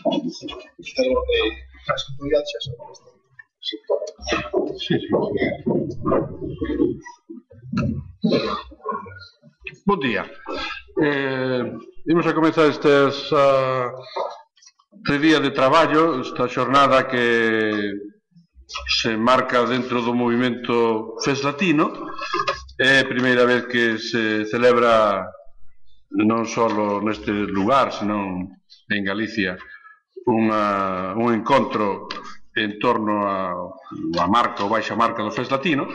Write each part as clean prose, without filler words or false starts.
as autoridades xa son este sector. Bon día. Imos a comenzar este día de traballo, esta xornada que se marca dentro do movimento FES Latino. É a primeira vez que se celebra non só neste lugar, senón en Galicia, un encontro en torno á marca ou baixa marca do FES Latino.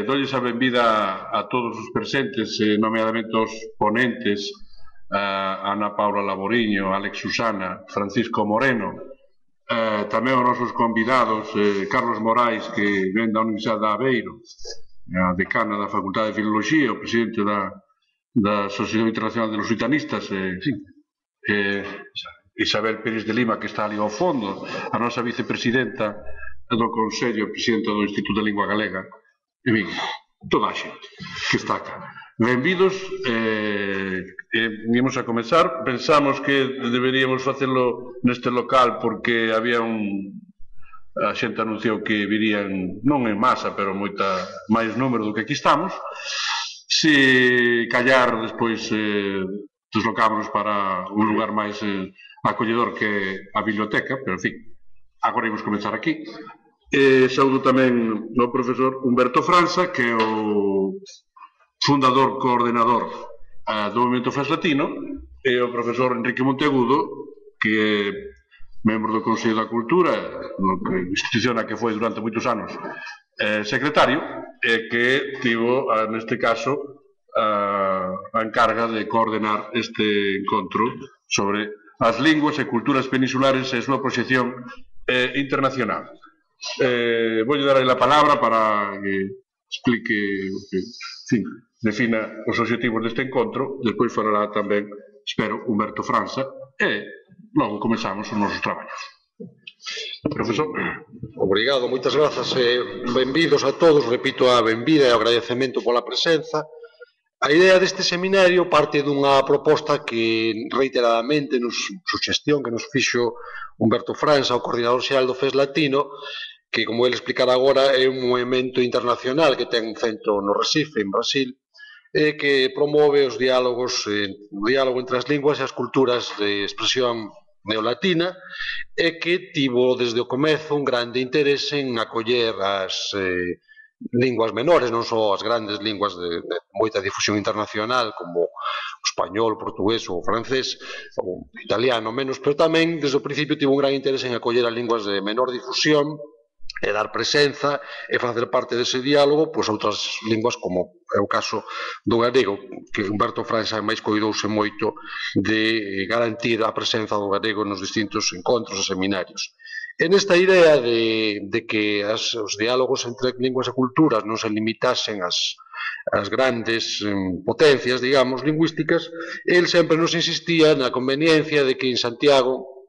Doulles a benvida a todos os presentes, nomeadamente aos ponentes, Ana Paula Laboriño, Alex Susana, Francisco Moreno, tamén aos nosos convidados, Carlos Morais, que ven da Universidade de Aveiro, a decana da Facultade de Filoloxía, o presidente da Asociación Internacional de Lusitanistas, Isabel Pérez de Lima, que está ali ao fondo, a nosa vicepresidenta do Consello, presidenta do Instituto de Lingua Galega, e ben, toda a xente que está acá. Benvidos, vimos a comenzar. Pensamos que deberíamos facelo neste local porque había a xente anunciou que virían non en masa, pero moita máis número do que aquí estamos. Se callar despois deslocámonos para un lugar máis acolledor que a biblioteca, pero en fin, agora imos comenzar aquí. Saudo tamén o profesor Humberto Franza, que é o fundador, coordenador do movimento FES Latino, e o profesor Enrique Monteagudo, que é membro do Consello da Cultura, institución a que foi durante moitos anos secretario, e que tivo, neste caso, a encarga de coordenar este encontro sobre as linguas e culturas peninsulares e a súa proxección internacional. Voulle dar aí a palabra para que explique, defina os obxectivos deste encontro. Despois falará tamén, espero, Humberto Franza, e logo comezamos os nosos traballos. Profesor. Obrigado, moitas grazas e benvidos a todos. Repito a benvida e o agradecemento pola presenza. A idea deste seminario parte dunha proposta que reiteradamente suxestión que nos fixo Humberto Franza, o coordinador xeral do FES Latino, que, como ele explicará agora, é un movimento internacional que ten un centro no Recife, en Brasil, e que promove os diálogos, o diálogo entre as linguas e as culturas de expresión neolatina, e que tivo desde o comezo un grande interese en acoller as linguas menores, non só as grandes linguas de moita difusión internacional como o español, o portugués ou o francés, ou o italiano menos, pero tamén desde o principio tivo un gran interese en acoller as linguas de menor difusión e dar presenza e facer parte dese diálogo pois outras linguas como é o caso do galego, que Humberto Franza máis coidouse moito de garantir a presenza do galego nos distintos encontros e seminarios. E nesta idea de que os diálogos entre linguas e culturas non se limitasen as grandes potencias, digamos, lingüísticas, el sempre nos insistía na conveniencia de que en Santiago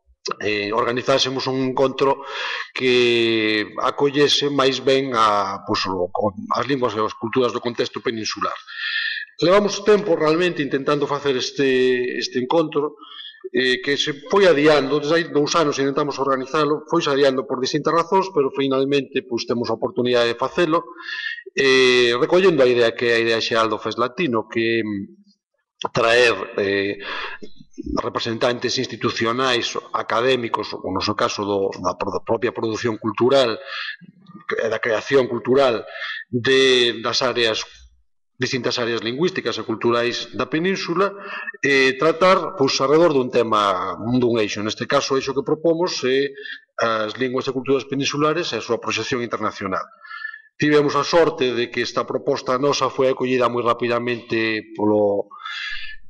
organizásemos un encontro que acollese máis ben as linguas e as culturas do contexto peninsular. Levamos tempo realmente intentando facer este encontro, que se foi adiando, desde hai 2 anos intentamos organizalo, foi adiando por distintas razóns, pero finalmente temos a oportunidade de facelo, recollendo a idea que é a idea xeral do FES Latino, que traer representantes institucionais, académicos, ou no seu caso da propia produción cultural, da creación cultural das áreas, distintas áreas lingüísticas e culturais da península, tratar alrededor dun tema, dun eixo. Neste caso, o eixo que propomos é as linguas e culturas peninsulares e a súa proxección internacional. Tivemos a sorte de que esta proposta nosa foi acollida moi rapidamente polo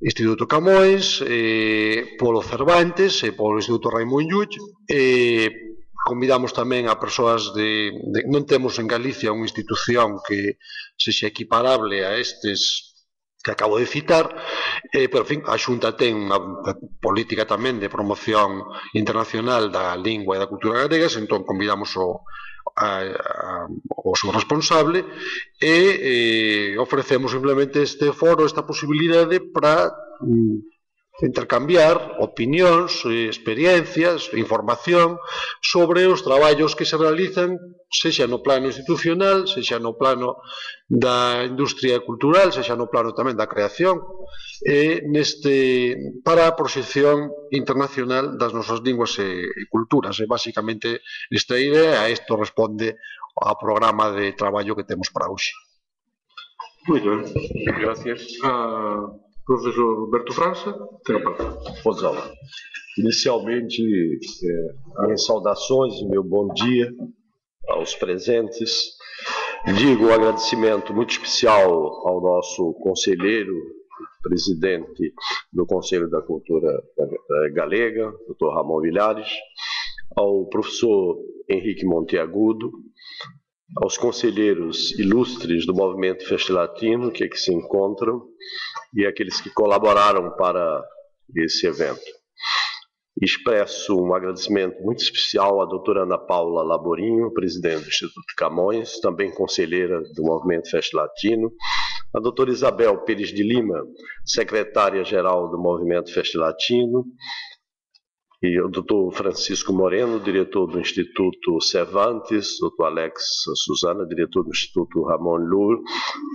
Instituto Camões, polo Cervantes e polo Instituto Raimon Llull. Convidamos tamén a persoas non temos en Galicia unha institución que sexa equiparable a estes que acabo de citar, pero, en fin, a Xunta ten unha política tamén de promoción internacional da lingua e da cultura galegas, entón convidamos o seu responsable e ofrecemos simplemente este foro, esta posibilidade para intercambiar opinións, experiencias, información sobre os traballos que se realizan, sexa no plano institucional, sexa no plano da industria cultural, sexa no plano tamén da creación, para a proxección internacional das nosas linguas e culturas. E, basicamente, esta idea, a isto responde ao programa de traballo que temos para hoxe. Muito bem, gracias. Professor Roberto França, tem a palavra. Rosal, inicialmente, minhas saudações e meu bom dia aos presentes. Digo um agradecimento muito especial ao nosso conselheiro, presidente do Conselho da Cultura Galega, Dr. Ramon Vilares, ao professor Henrique Monteagudo, aos conselheiros ilustres do Movimento Festa Latino que aqui se encontram e aqueles que colaboraram para esse evento. Expresso um agradecimento muito especial à doutora Ana Paula Laborinho, presidente do Instituto Camões, também conselheira do Movimento Festa Latino, a doutora Isabel Pires de Lima, secretária-geral do Movimento Festa Latino, e o doutor Francisco Moreno, diretor do Instituto Cervantes, doutor Alex Suzana, diretor do Instituto Ramon Llull,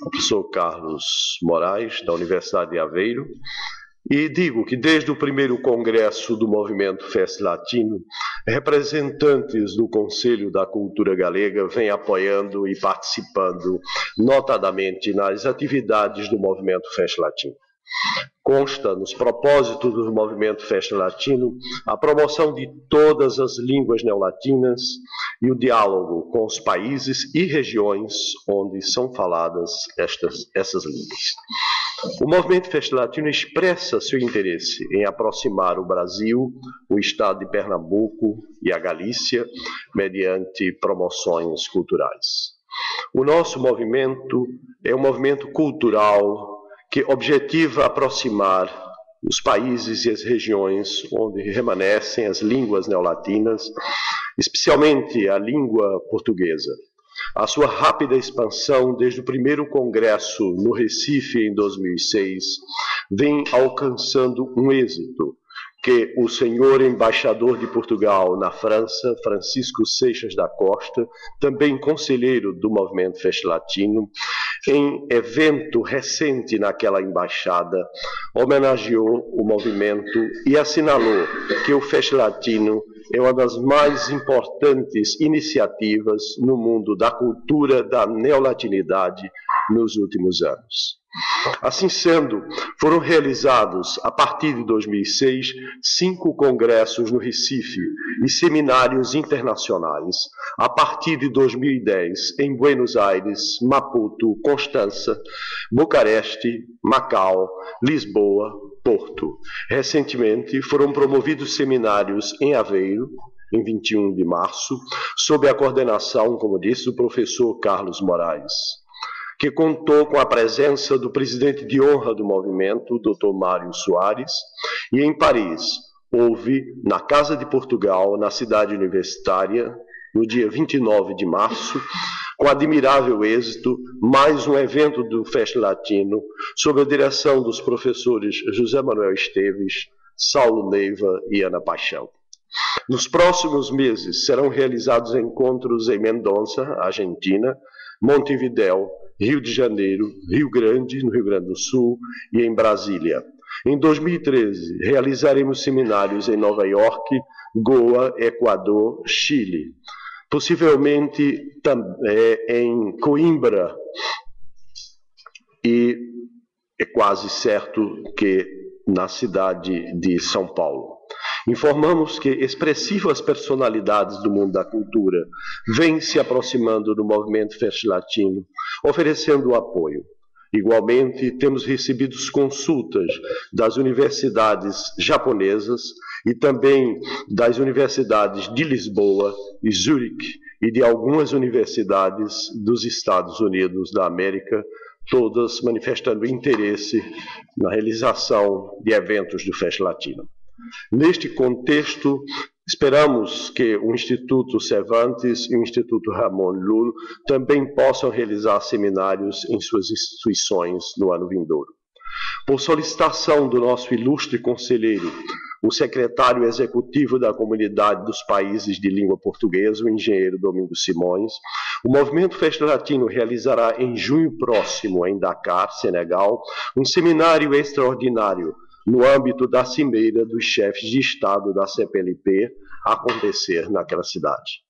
o professor Carlos Moraes, da Universidade de Aveiro, e digo que desde o primeiro congresso do Movimento Festa Latino, representantes do Conselho da Cultura Galega vêm apoiando e participando notadamente nas atividades do Movimento Festa Latino. Consta nos propósitos do Movimento Festa Latino a promoção de todas as línguas neolatinas e o diálogo com os países e regiões onde são faladas essas línguas. O Movimento Festa Latino expressa seu interesse em aproximar o Brasil, o Estado de Pernambuco e a Galícia mediante promoções culturais. O nosso movimento é um movimento cultural que objetiva aproximar os países e as regiões onde remanescem as línguas neolatinas, especialmente a língua portuguesa. A sua rápida expansão desde o primeiro congresso no Recife em 2006 vem alcançando um êxito que o senhor embaixador de Portugal na França, Francisco Seixas da Costa, também conselheiro do Movimento Festa Latino, em evento recente naquela embaixada, homenageou o movimento e assinalou que o Festa Latino é uma das mais importantes iniciativas no mundo da cultura da neolatinidade nos últimos anos. Assim sendo, foram realizados, a partir de 2006, 5 congressos no Recife e seminários internacionais, a partir de 2010, em Buenos Aires, Maputo, Constança, Bucareste, Macau, Lisboa, Porto. Recentemente, foram promovidos seminários em Aveiro, em 21 de março, sob a coordenação, como disse, do professor Carlos Moraes, que contou com a presença do presidente de honra do movimento, Dr. Mário Soares, e em Paris houve, na Casa de Portugal, na cidade universitária, no dia 29 de março, com admirável êxito, mais um evento do Festa Latino, sob a direção dos professores José Manuel Esteves, Saulo Neiva e Ana Paixão. Nos próximos meses serão realizados encontros em Mendonça, Argentina, Montevidéu, Rio de Janeiro, Rio Grande, no Rio Grande do Sul, e em Brasília. Em 2013, realizaremos seminários em Nova York, Goa, Equador, Chile. Possivelmente em Coimbra, e é quase certo que na cidade de São Paulo. Informamos que expressivas personalidades do mundo da cultura vêm se aproximando do movimento Festa Latino, oferecendo apoio. Igualmente, temos recebido consultas das universidades japonesas e também das universidades de Lisboa e Zurique e de algumas universidades dos Estados Unidos da América, todas manifestando interesse na realização de eventos do Festa Latino. Neste contexto, esperamos que o Instituto Cervantes e o Instituto Ramon Llull também possam realizar seminários em suas instituições no ano vindouro. Por solicitação do nosso ilustre conselheiro, o secretário executivo da Comunidade dos Países de Língua Portuguesa, o engenheiro Domingos Simões, o Movimento Festa Latino realizará em junho próximo, em Dakar, Senegal, um seminário extraordinário no âmbito da Cimeira dos Chefes de Estado da CPLP, a acontecer naquela cidade.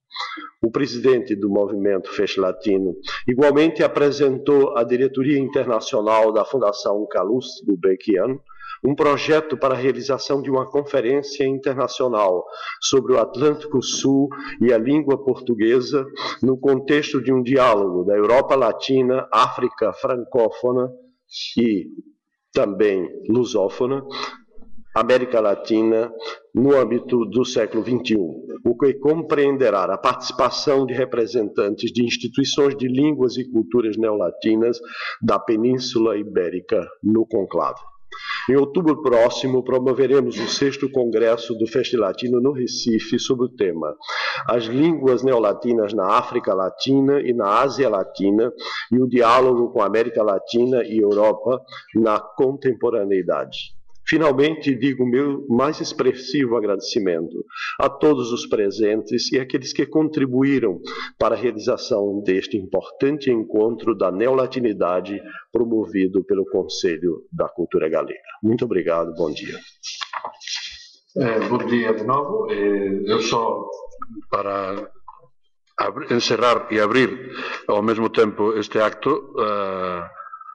O presidente do Movimento Festa Latino igualmente apresentou à diretoria internacional da Fundação Calouste Gulbenkian um projeto para a realização de uma conferência internacional sobre o Atlântico Sul e a língua portuguesa no contexto de um diálogo da Europa Latina, África francófona e também lusófona, América Latina, no âmbito do século XXI, o que compreenderá a participação de representantes de instituições de línguas e culturas neolatinas da Península Ibérica no conclave. Em outubro próximo, promoveremos o 6º Congresso do Festa Latino no Recife sobre o tema As Línguas Neolatinas na África Latina e na Ásia Latina e o diálogo com a América Latina e Europa na contemporaneidade. Finalmente, digo meu mais expressivo agradecimento a todos os presentes e aqueles que contribuíram para a realização deste importante encontro da neolatinidade promovido pelo Conselho da Cultura Galega. Muito obrigado, bom dia. Bom dia de novo. Eu só, para encerrar e abrir ao mesmo tempo este acto,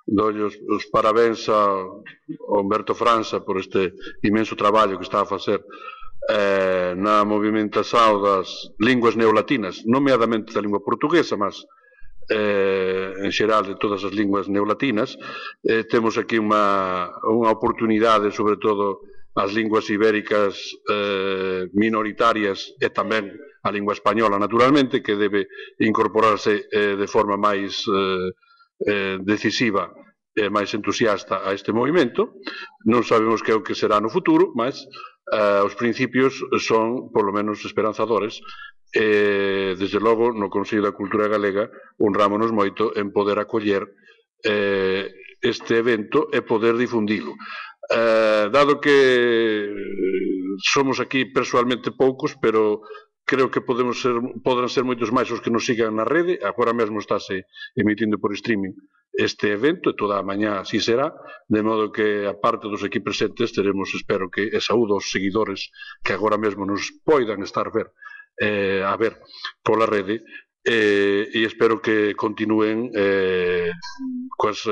dou-lhe os parabéns ao Humberto França por este imenso traballo que está a facer na movimentação das línguas neolatinas, nomeadamente da língua portuguesa, mas en xeral de todas as línguas neolatinas. Temos aquí unha oportunidade, sobre todo as línguas ibéricas minoritarias e tamén a lingua española, naturalmente, que debe incorporarse de forma máis decisiva e máis entusiasta a este movimento. Non sabemos que é o que será no futuro, mas os principios son, polo menos, esperanzadores e, desde logo, no Consello da Cultura Galega honrámonos moito en poder acoller este evento e poder difundilo. Dado que somos aquí persoalmente poucos, pero creo que poden ser moitos máis os que nos sigan na rede. Agora mesmo estáse emitindo por streaming este evento e toda a mañá así será, de modo que a parte dos aquí presentes teremos, espero que, e saúdo aos seguidores que agora mesmo nos poidan estar a ver pola rede, e espero que continúen coas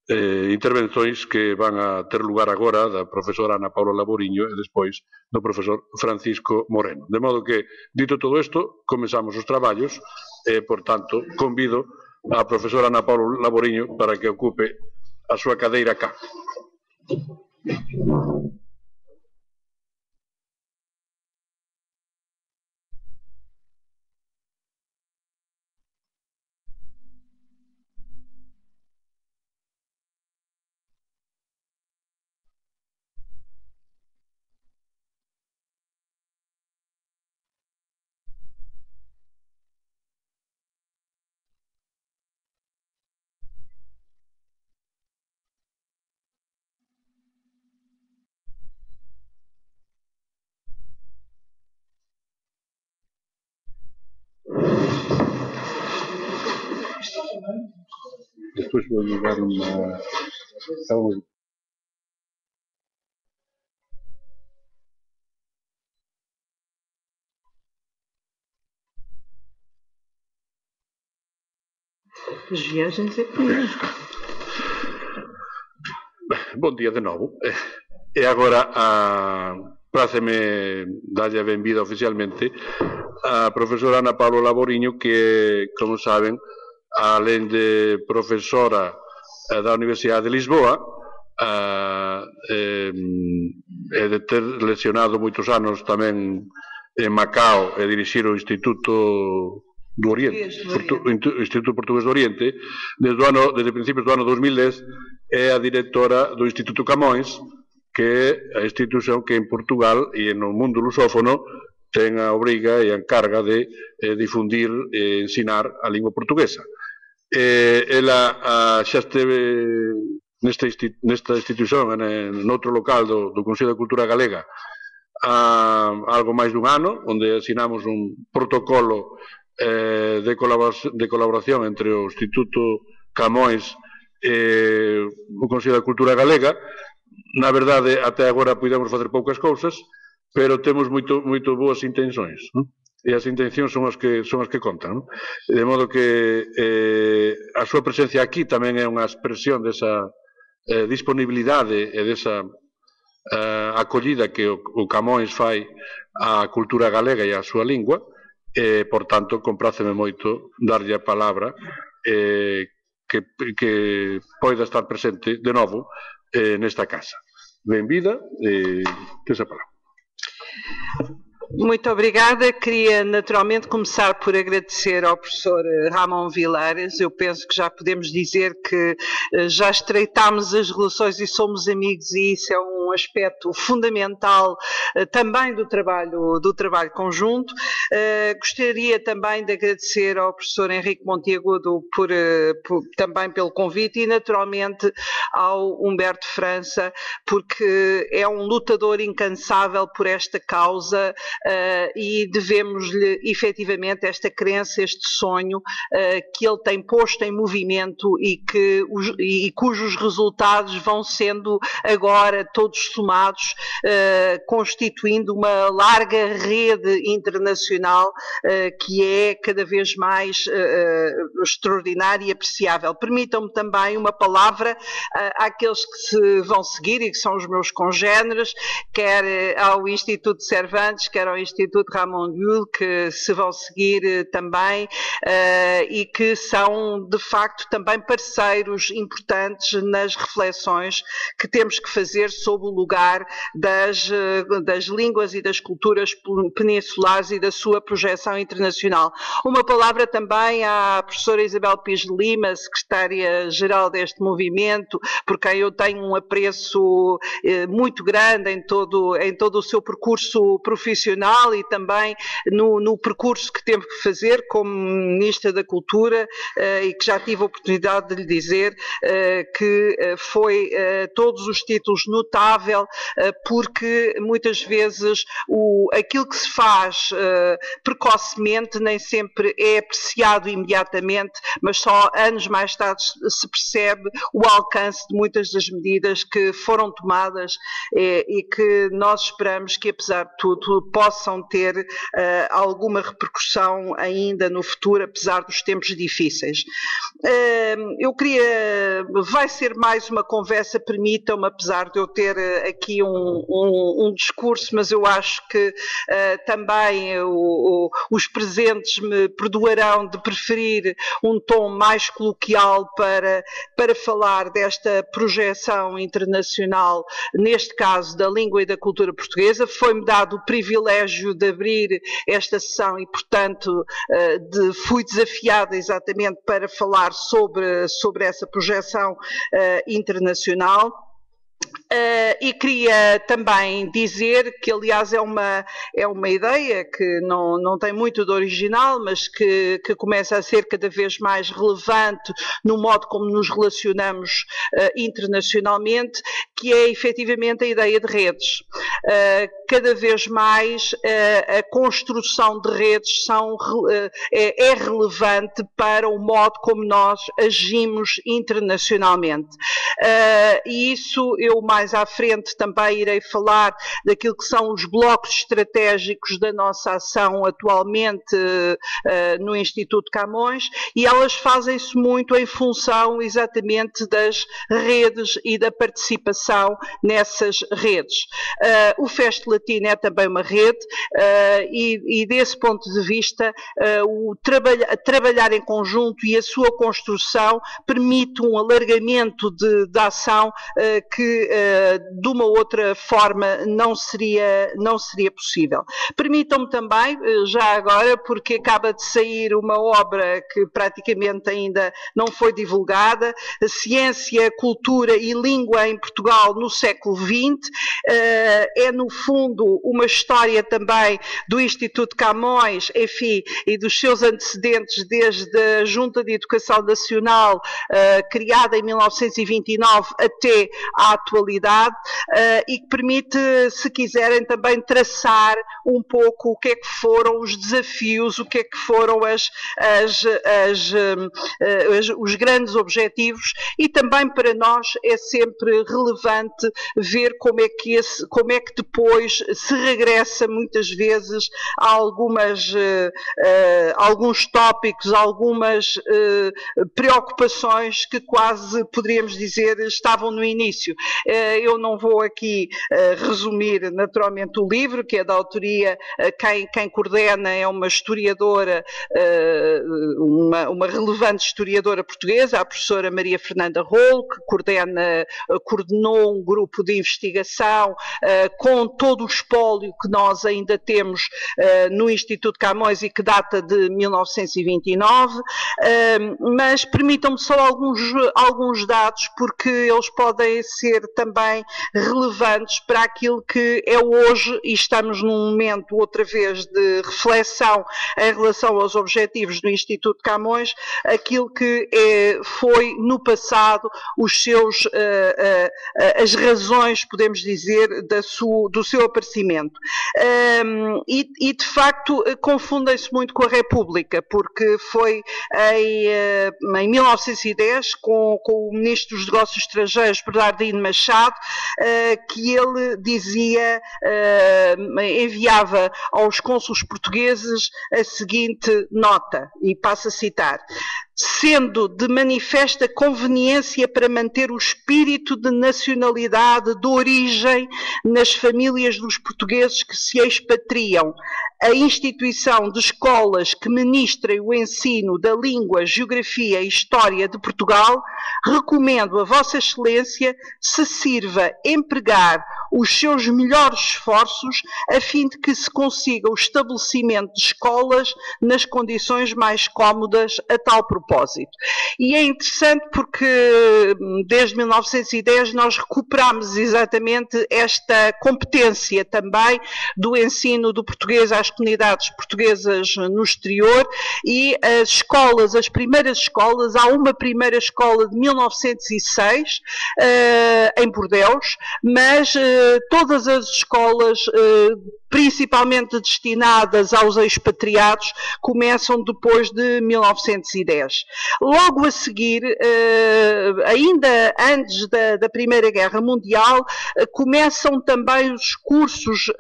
intervenções que van a ter lugar agora da profesora Ana Paula Laboriño e despois do profesor Francisco Moreno. De modo que, dito todo isto, comezamos os traballos e, por tanto, convido a profesora Ana Paula Laboriño para que ocupe a súa cadeira cá. Despois vou ligar uma... Bom dia de novo. E agora práceme darlle a benvida oficialmente a profesora Ana Paula Laboriño, que, como saben, alén de profesora da Universidade de Lisboa e de ter lecionado moitos anos tamén en Macao e dirixir o Instituto do Oriente, o Instituto Portugués do Oriente, desde principios do ano 2010 é a directora do Instituto Camões, que é a institución que en Portugal e no mundo lusófono ten a obriga e a encarga de difundir e ensinar a lingua portuguesa. Ela xa esteve nesta institución, noutro local do Consello da Cultura Galega, há algo máis dun ano, onde asinamos un protocolo de colaboración entre o Instituto Camões e o Consello da Cultura Galega. Na verdade, até agora podemos facer poucas cousas, pero temos moito boas intencións, non? E as intencións son as que contan, non? De modo que a súa presencia aquí tamén é unha expresión desa disponibilidade e desa acollida que o Camões fai á cultura galega e á súa lingua, e, por tanto, compráceme moito darlle a palabra que poida estar presente de novo nesta casa. Benvida, tes a palabra. Muito obrigada. Queria naturalmente começar por agradecer ao professor Ramon Vilares. Eu penso que já podemos dizer que já estreitámos as relações e somos amigos, e isso é um aspecto fundamental também do trabalho conjunto. Gostaria também de agradecer ao professor Henrique Monteagudo também pelo convite, e naturalmente ao Humberto França, porque é um lutador incansável por esta causa. E devemos-lhe efetivamente esta crença, este sonho que ele tem posto em movimento e cujos resultados vão sendo agora todos somados, constituindo uma larga rede internacional que é cada vez mais extraordinária e apreciável. Permitam-me também uma palavra àqueles que se vão seguir e que são os meus congêneres, quer ao Instituto Cervantes, quer ao Instituto Ramon Llull, que se vão seguir também e que são de facto também parceiros importantes nas reflexões que temos que fazer sobre o lugar das línguas e das culturas peninsulares e da sua projeção internacional. Uma palavra também à professora Isabel Pires de Lima, secretária-geral deste movimento, por quem eu tenho um apreço muito grande em todo o seu percurso profissional e também no percurso que teve que fazer como Ministra da Cultura, e que já tive a oportunidade de lhe dizer que foi todos os títulos notável, porque muitas vezes aquilo que se faz precocemente nem sempre é apreciado imediatamente, mas só anos mais tarde se percebe o alcance de muitas das medidas que foram tomadas e que nós esperamos que, apesar de tudo, possam ter alguma repercussão ainda no futuro, apesar dos tempos difíceis. Vai ser mais uma conversa, permitam-me, apesar de eu ter aqui um discurso, mas eu acho que também os presentes me perdoarão de preferir um tom mais coloquial para falar desta projeção internacional, neste caso da língua e da cultura portuguesa. Foi-me dado o privilégio de abrir esta sessão e, portanto, fui desafiada exatamente para falar sobre essa projeção internacional. E queria também dizer que, aliás, é uma ideia que não tem muito de original, mas que começa a ser cada vez mais relevante no modo como nos relacionamos internacionalmente, que é efetivamente a ideia de redes. Cada vez mais a construção de redes é relevante para o modo como nós agimos internacionalmente. E isso eu mais à frente também irei falar daquilo que são os blocos estratégicos da nossa ação atualmente no Instituto Camões, e elas fazem-se muito em função exatamente das redes e da participação nessas redes. O Fest Latino é também uma rede e desse ponto de vista trabalhar em conjunto e a sua construção permite um alargamento da ação que de uma outra forma não seria possível. Permitam-me também, já agora, porque acaba de sair uma obra que praticamente ainda não foi divulgada, Ciência, Cultura e Língua em Portugal no século XX, é no fundo uma história também do Instituto Camões, enfim, e dos seus antecedentes desde a Junta de Educação Nacional, criada em 1929 até à atualidade, e que permite, se quiserem, também traçar um pouco o que é que foram os desafios, o que é que foram os grandes objetivos, e também para nós é sempre relevante ver como é que depois se regressa muitas vezes a alguns tópicos, algumas preocupações que quase poderíamos dizer estavam no início. Eu não vou aqui resumir naturalmente o livro, que é da autoria, quem coordena é uma historiadora, uma relevante historiadora portuguesa, a professora Maria Fernanda Rolo, que coordenou um grupo de investigação com todo o espólio que nós ainda temos no Instituto Camões e que data de 1929, mas permitam-me só alguns dados, porque eles podem ser também relevantes para aquilo que é hoje, e estamos num momento outra vez de reflexão em relação aos objetivos do Instituto Camões, aquilo que foi no passado as razões, podemos dizer, do seu aparecimento. E de facto confundem-se muito com a República, porque foi em 1910, com o Ministro dos Negócios Estrangeiros, Bernardino Machado, que ele enviava aos cônsules portugueses a seguinte nota, e passo a citar: sendo de manifesta conveniência para manter o espírito de nacionalidade de origem nas famílias dos portugueses que se expatriam, a instituição de escolas que ministrem o ensino da língua, geografia e história de Portugal, recomendo a Vossa Excelência se sirva empregar os seus melhores esforços a fim de que se consiga o estabelecimento de escolas nas condições mais cómodas a tal propósito. E é interessante porque desde 1910 nós recuperamos exatamente esta competência também do ensino do português às comunidades portuguesas no exterior, e as primeiras escolas, há uma primeira escola de 1906 em Bordeus, mas todas as escolas principalmente destinadas aos expatriados, começam depois de 1910. Logo a seguir, ainda antes da Primeira Guerra Mundial, começam também os cursos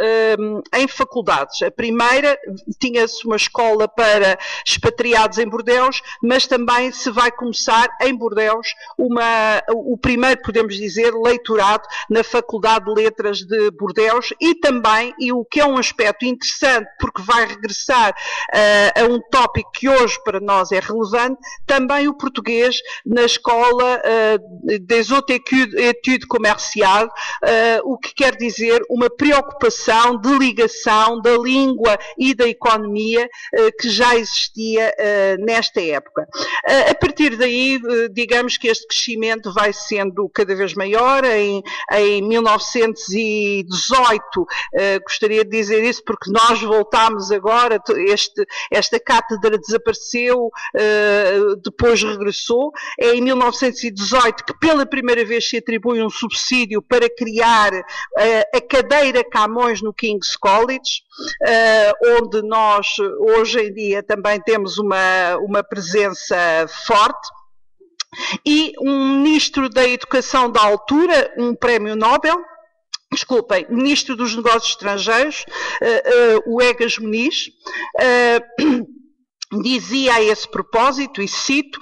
em faculdades. A primeira tinha-se uma escola para expatriados em Bordeus, mas também se vai começar em Bordeus o primeiro, podemos dizer, leitorado na Faculdade de Letras de Bordeus, e também, e o que é um aspecto interessante, porque vai regressar a um tópico que hoje para nós é relevante, também o português na Escola des Hautes Études Commerciales, o que quer dizer uma preocupação de ligação da língua e da economia que já existia nesta época. A partir daí, digamos que este crescimento vai sendo cada vez maior. Em 1918, gostaria de dizer isso porque nós voltámos agora, esta cátedra desapareceu, depois regressou. É em 1918 que pela primeira vez se atribui um subsídio para criar a cadeira Camões no King's College, onde nós hoje em dia também temos uma presença forte. E um ministro da Educação da altura, um prémio Nobel, ministro dos Negócios Estrangeiros, o Egas Muniz, dizia a esse propósito, e cito: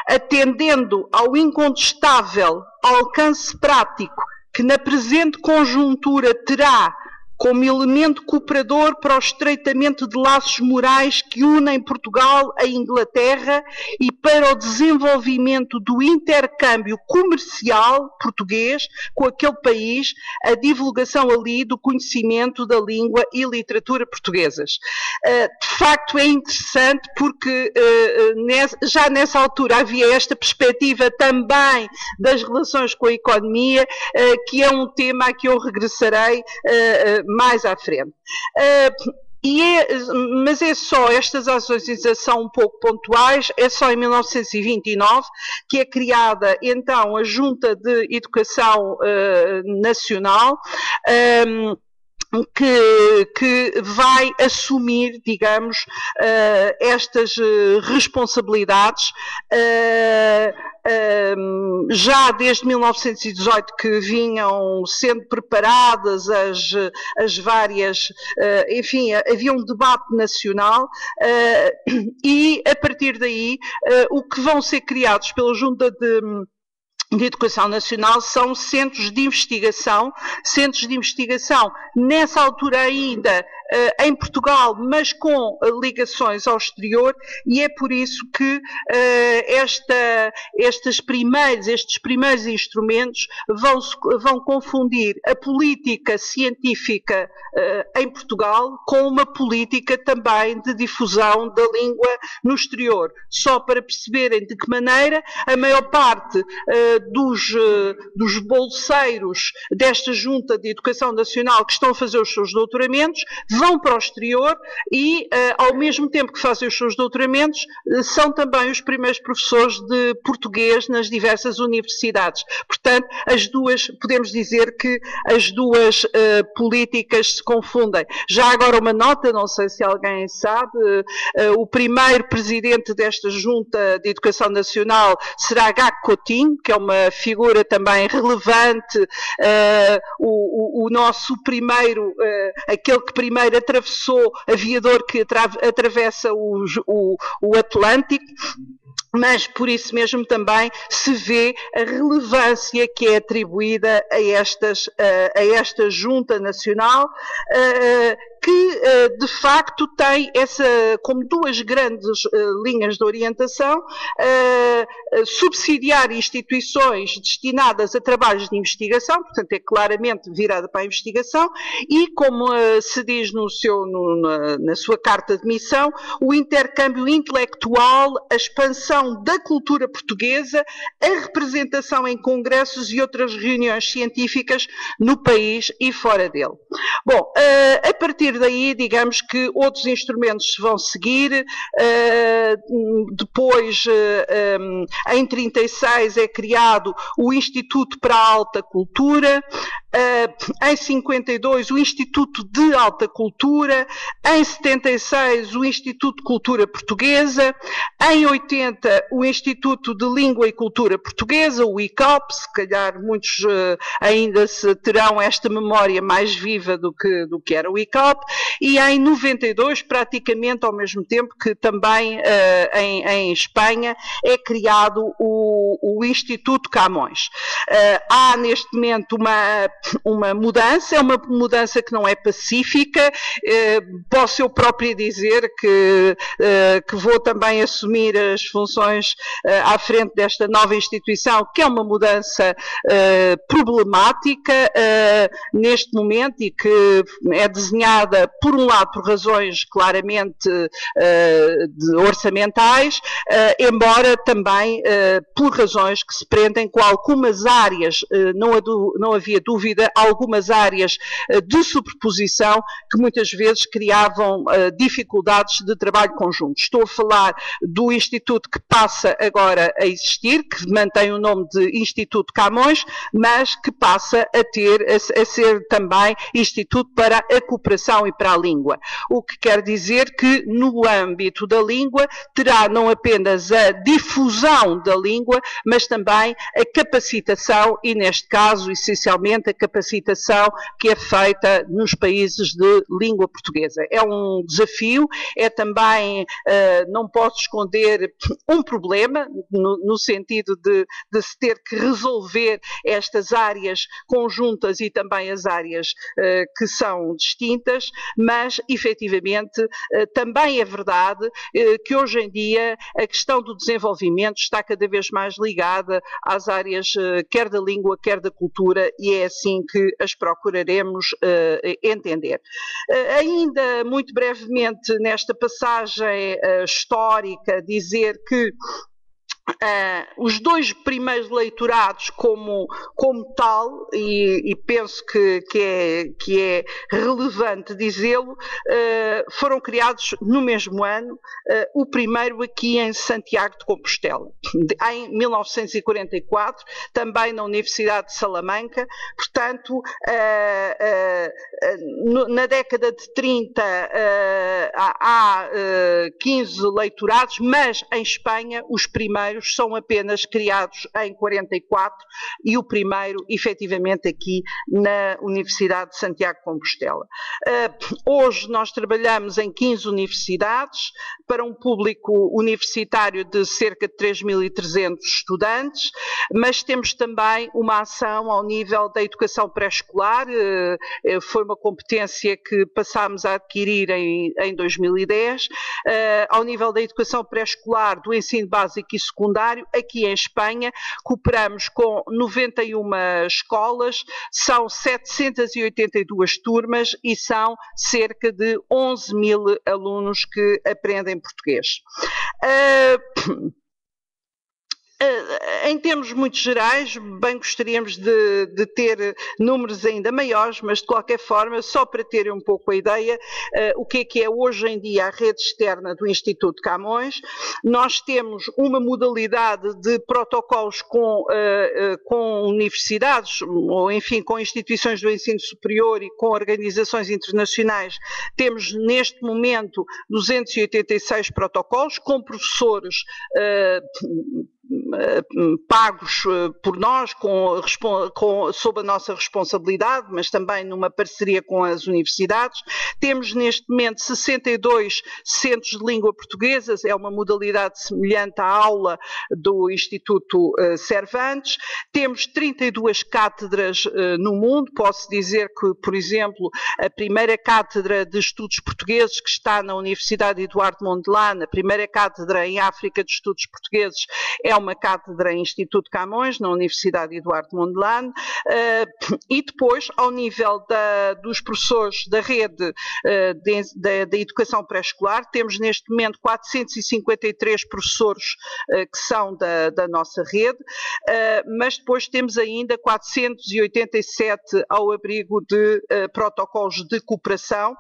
atendendo ao incontestável alcance prático que na presente conjuntura terá como elemento cooperador para o estreitamento de laços morais que unem Portugal à Inglaterra e para o desenvolvimento do intercâmbio comercial português com aquele país, a divulgação ali do conhecimento da língua e literatura portuguesas. De facto é interessante porque já nessa altura havia esta perspectiva também das relações com a economia, que é um tema a que eu regressarei mais à frente. Mas é só, estas ações são um pouco pontuais, é só em 1929 que é criada então a Junta de Educação Nacional, que vai assumir, digamos, estas responsabilidades já desde 1918 que vinham sendo preparadas as várias, enfim, havia um debate nacional e a partir daí o que vão ser criados pela Junta de Educação Nacional são centros de investigação nessa altura ainda em Portugal, mas com ligações ao exterior, e é por isso que estes primeiros instrumentos vão confundir a política científica em Portugal com uma política também de difusão da língua no exterior. Só para perceberem de que maneira a maior parte dos bolseiros desta Junta de Educação Nacional que estão a fazer os seus doutoramentos vão para o exterior e, ao mesmo tempo que fazem os seus doutoramentos, são também os primeiros professores de português nas diversas universidades. Portanto, podemos dizer que as duas políticas se confundem. Já agora uma nota, não sei se alguém sabe, o primeiro presidente desta Junta de Educação Nacional será Gago Coutinho, que é uma figura também relevante, o nosso primeiro, aquele que primeiro atravessou, aviador que atravessa o Atlântico. Mas por isso mesmo também se vê a relevância que é atribuída a esta Junta Nacional, que de facto tem como duas grandes linhas de orientação, subsidiar instituições destinadas a trabalhos de investigação, portanto é claramente virada para a investigação, e como se diz na sua carta de missão, o intercâmbio intelectual, a expansão da cultura portuguesa, a representação em congressos e outras reuniões científicas no país e fora dele. Bom, a partir daí, digamos que outros instrumentos vão seguir. Depois, em 36, é criado o Instituto para a Alta Cultura. Em 52, o Instituto de Alta Cultura. Em 76, o Instituto de Cultura Portuguesa. Em 80, o Instituto de Língua e Cultura Portuguesa, o ICAP. Se calhar muitos ainda terão esta memória mais viva do que era o ICAP. E em 92, praticamente ao mesmo tempo que também em Espanha, é criado o Instituto Camões. Há neste momento uma mudança, é uma mudança que não é pacífica. Posso eu própria dizer que vou também assumir as funções à frente desta nova instituição, que é uma mudança problemática neste momento e que é desenhada, por um lado, por razões claramente orçamentais, embora também por razões que se prendem com algumas áreas, não havia dúvida, algumas áreas de superposição que muitas vezes criavam dificuldades de trabalho conjunto. Estou a falar do Instituto que passa agora a existir, que mantém o nome de Instituto Camões, mas que passa a ser também Instituto para a Cooperação e para a Língua. O que quer dizer que no âmbito da língua terá não apenas a difusão da língua, mas também a capacitação e, neste caso, essencialmente, a capacitação que é feita nos países de língua portuguesa. É um desafio, é também, não posso esconder, um problema, no sentido de se ter que resolver estas áreas conjuntas e também as áreas que são distintas, mas efetivamente também é verdade que hoje em dia a questão do desenvolvimento está cada vez mais ligada às áreas quer da língua, quer da cultura, e é assim que as procuraremos entender. Ainda muito brevemente nesta passagem histórica, dizer que os dois primeiros leitorados como tal, e penso que é relevante dizê-lo, foram criados no mesmo ano, o primeiro aqui em Santiago de Compostela, em 1944, também na Universidade de Salamanca. Portanto, na década de 30 há 15 leitorados, mas em Espanha os primeiros são apenas criados em 44 e o primeiro efetivamente aqui na Universidade de Santiago de Compostela. Hoje nós trabalhamos em 15 universidades para um público universitário de cerca de 3.300 estudantes, mas temos também uma ação ao nível da educação pré-escolar, foi uma competência que passámos a adquirir em 2010, ao nível da educação pré-escolar, do ensino básico e secundário, aqui em Espanha, cooperamos com 91 escolas, são 782 turmas e são cerca de 11.000 alunos que aprendem português. Em termos muito gerais, bem gostaríamos de ter números ainda maiores, mas de qualquer forma, só para terem um pouco a ideia, o que é hoje em dia a rede externa do Instituto Camões. Nós temos uma modalidade de protocolos com universidades, ou enfim, com instituições do ensino superior e com organizações internacionais. Temos neste momento 286 protocolos, com professores pagos por nós, sob a nossa responsabilidade, mas também numa parceria com as universidades. Temos neste momento 62 centros de língua portuguesa, é uma modalidade semelhante à aula do Instituto Cervantes. Temos 32 cátedras no mundo, posso dizer que, por exemplo, a primeira cátedra de estudos portugueses que está na Universidade Eduardo Mondlane, a primeira cátedra em África de estudos portugueses, é uma cátedra em Instituto Camões, na Universidade Eduardo Mondlane, e depois, ao nível dos professores da rede da educação pré-escolar, temos neste momento 453 professores que são da nossa rede, mas depois temos ainda 487 ao abrigo de protocolos de cooperação,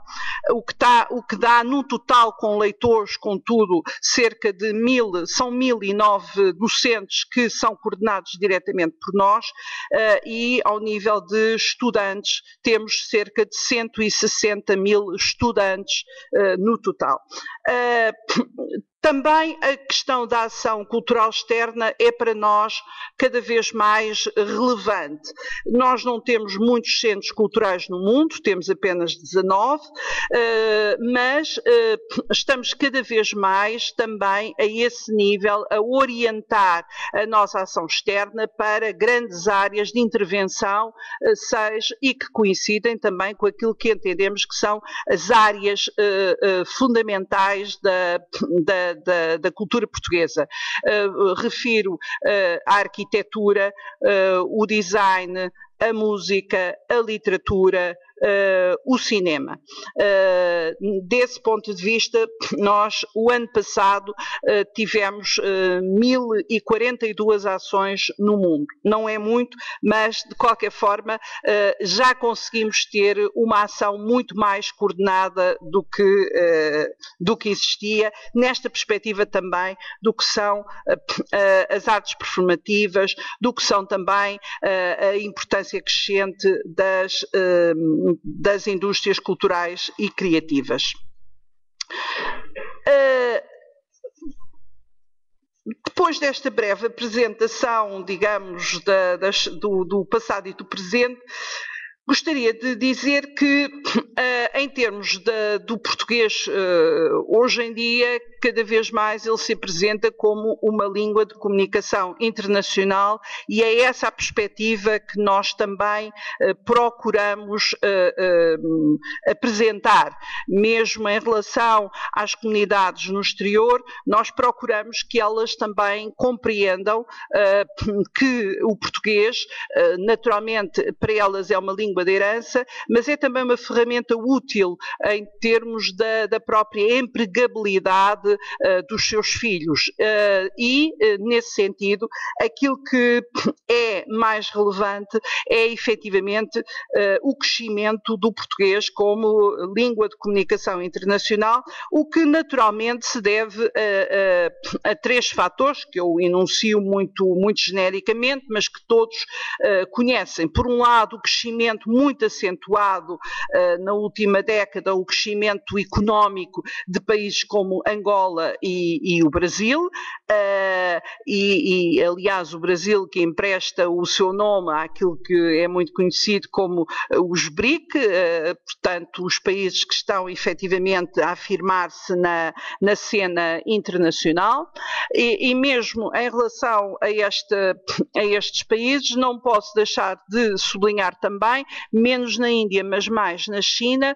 o que dá num total com leitores, contudo, cerca de 1.009 docentes que são coordenados diretamente por nós, e ao nível de estudantes temos cerca de 160.000 estudantes no total. Também a questão da ação cultural externa é para nós cada vez mais relevante. Nós não temos muitos centros culturais no mundo, temos apenas 19, mas estamos cada vez mais também a esse nível a orientar a nossa ação externa para grandes áreas de intervenção, e que coincidem também com aquilo que entendemos que são as áreas fundamentais da cultura portuguesa. Refiro a arquitetura, o design, a música, a literatura, o cinema. Desse ponto de vista, nós, o ano passado, tivemos 1.042 ações no mundo. Não é muito, mas, de qualquer forma, já conseguimos ter uma ação muito mais coordenada do que existia, nesta perspectiva também do que são as artes performativas, do que são também a importância crescente das indústrias culturais e criativas. Depois desta breve apresentação, digamos, do passado e do presente, Gostaria de dizer que, em termos do português, hoje em dia, cada vez mais ele se apresenta como uma língua de comunicação internacional e é essa a perspectiva que nós também procuramos apresentar. Mesmo em relação às comunidades no exterior, nós procuramos que elas também compreendam que o português, naturalmente, para elas é uma língua de herança, mas é também uma ferramenta útil em termos da própria empregabilidade dos seus filhos e, nesse sentido, aquilo que é mais relevante é efetivamente o crescimento do português como língua de comunicação internacional, o que naturalmente se deve a três fatores que eu enuncio muito genericamente, mas que todos conhecem. Por um lado, o crescimento muito acentuado na última década, o crescimento económico de países como Angola e o Brasil, aliás o Brasil que empresta o seu nome àquilo que é muito conhecido como os BRIC, portanto os países que estão efetivamente a afirmar-se na cena internacional, e mesmo em relação a estes países não posso deixar de sublinhar também, menos na Índia, mas mais na China,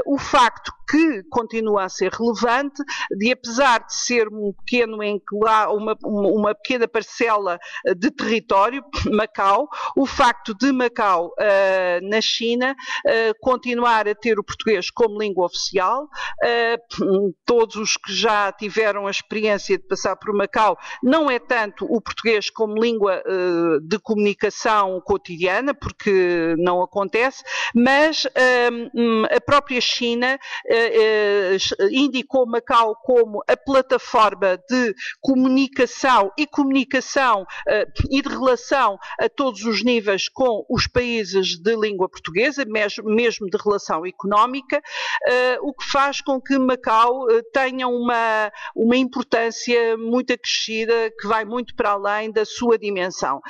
o facto que continua a ser relevante de, apesar de ser um pequeno enclave, uma pequena parcela de território, Macau, o facto de Macau, na China, continuar a ter o português como língua oficial. Todos os que já tiveram a experiência de passar por Macau, não é tanto o português como língua de comunicação cotidiana, porque não acontece, mas a própria China indicou Macau como a plataforma de comunicação e de relação a todos os níveis com os países de língua portuguesa, mesmo de relação económica, o que faz com que Macau tenha uma importância muito acrescida que vai muito para além da sua dimensão.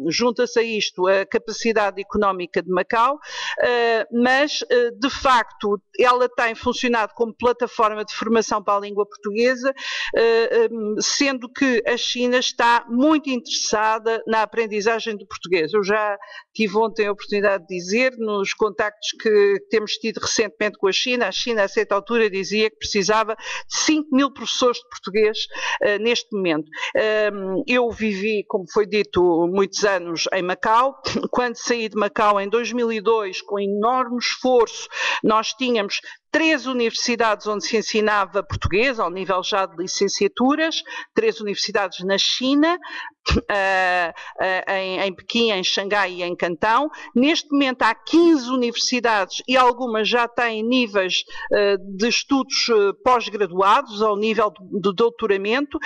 Junta-se a isto a capacidade económica de Macau, mas de facto ela tem funcionado como plataforma de formação para a língua portuguesa, sendo que a China está muito interessada na aprendizagem do português. Eu já tive ontem a oportunidade de dizer, nos contactos que temos tido recentemente com a China a certa altura dizia que precisava de 5.000 professores de português neste momento. Eu vivi, como foi dito, muitos anos em Macau. Quando saí de Macau em 2002, com enorme esforço, nós tínhamos 3 universidades onde se ensinava português, ao nível já de licenciaturas, 3 universidades na China, em Pequim, em Xangai e em Cantão. Neste momento há 15 universidades e algumas já têm níveis de estudos pós-graduados, ao nível de doutoramento,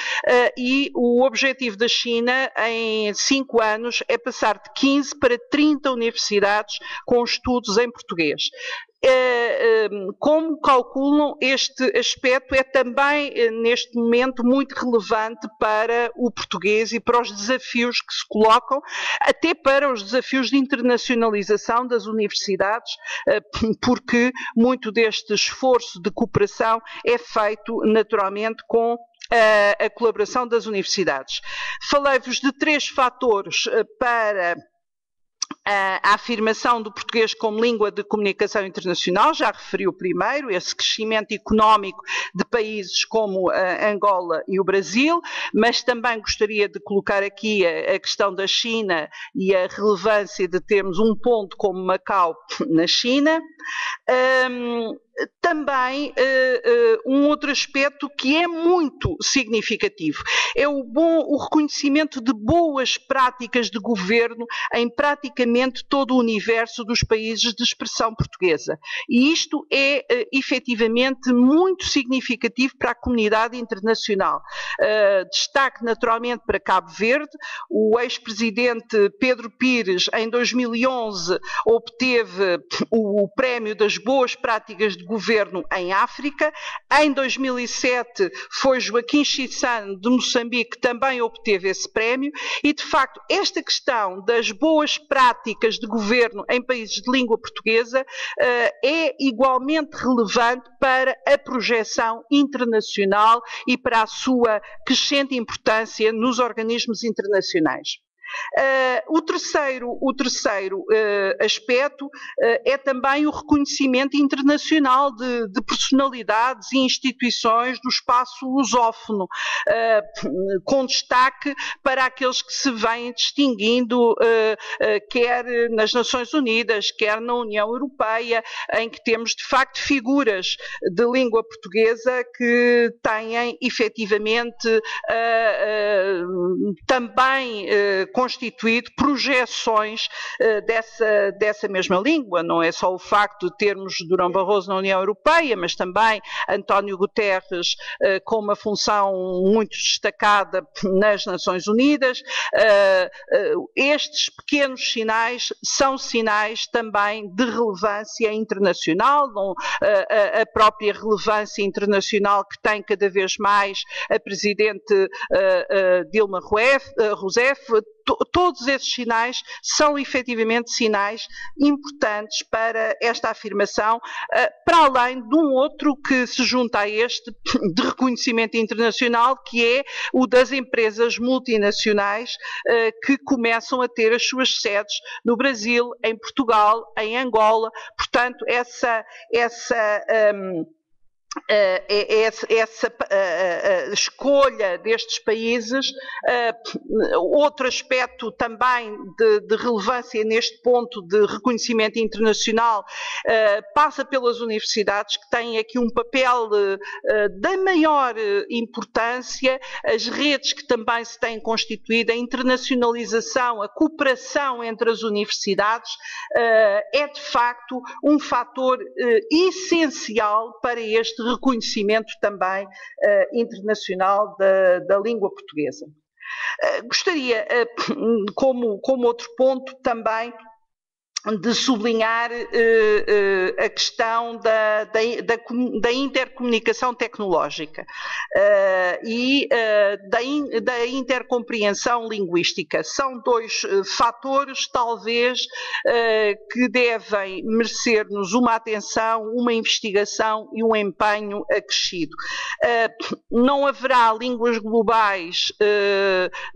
e o objetivo da China em 5 anos é passar de 15 para 30 universidades com estudos em português. Como calculam, este aspecto é também, neste momento, muito relevante para o português e para os desafios que se colocam, até para os desafios de internacionalização das universidades, porque muito deste esforço de cooperação é feito naturalmente com a colaboração das universidades. Falei-vos de 3 fatores para a afirmação do português como língua de comunicação internacional. Já referi o primeiro, esse crescimento económico de países como Angola e o Brasil, mas também gostaria de colocar aqui a questão da China e a relevância de termos um ponto como Macau na China. Também um outro aspecto que é muito significativo é o reconhecimento de boas práticas de governo em praticamente todo o universo dos países de expressão portuguesa. E isto é efetivamente muito significativo para a comunidade internacional. Destaque naturalmente para Cabo Verde. O ex-presidente Pedro Pires, em 2011, obteve o prémio das boas práticas de governo em África. Em 2007 foi Joaquim Chissano de Moçambique que também obteve esse prémio e, de facto, esta questão das boas práticas de governo em países de língua portuguesa é igualmente relevante para a projeção internacional e para a sua crescente importância nos organismos internacionais. O terceiro aspecto é também o reconhecimento internacional de personalidades e instituições do espaço lusófono, com destaque para aqueles que se vêm distinguindo, quer nas Nações Unidas, quer na União Europeia, em que temos de facto figuras de língua portuguesa que têm efetivamente também constituído projeções dessa mesma língua. Não é só o facto de termos Durão Barroso na União Europeia, mas também António Guterres com uma função muito destacada nas Nações Unidas. Estes pequenos sinais são sinais também de relevância internacional, a própria relevância internacional que tem cada vez mais a Presidente Dilma Rousseff. Todos esses sinais são efetivamente sinais importantes para esta afirmação, para além de um outro que se junta a este de reconhecimento internacional, que é o das empresas multinacionais que começam a ter as suas sedes no Brasil, em Portugal, em Angola. Portanto, essa escolha destes países. Outro aspecto também de relevância neste ponto de reconhecimento internacional passa pelas universidades, que têm aqui um papel da maior importância, as redes que também se têm constituído, a internacionalização, a cooperação entre as universidades é de facto um fator essencial para este reconhecimento também internacional da língua portuguesa. Gostaria, como outro ponto também, de sublinhar a questão da intercomunicação tecnológica e da intercompreensão linguística. São dois fatores, talvez, que devem merecer-nos uma atenção, uma investigação e um empenho acrescido. Não haverá línguas globais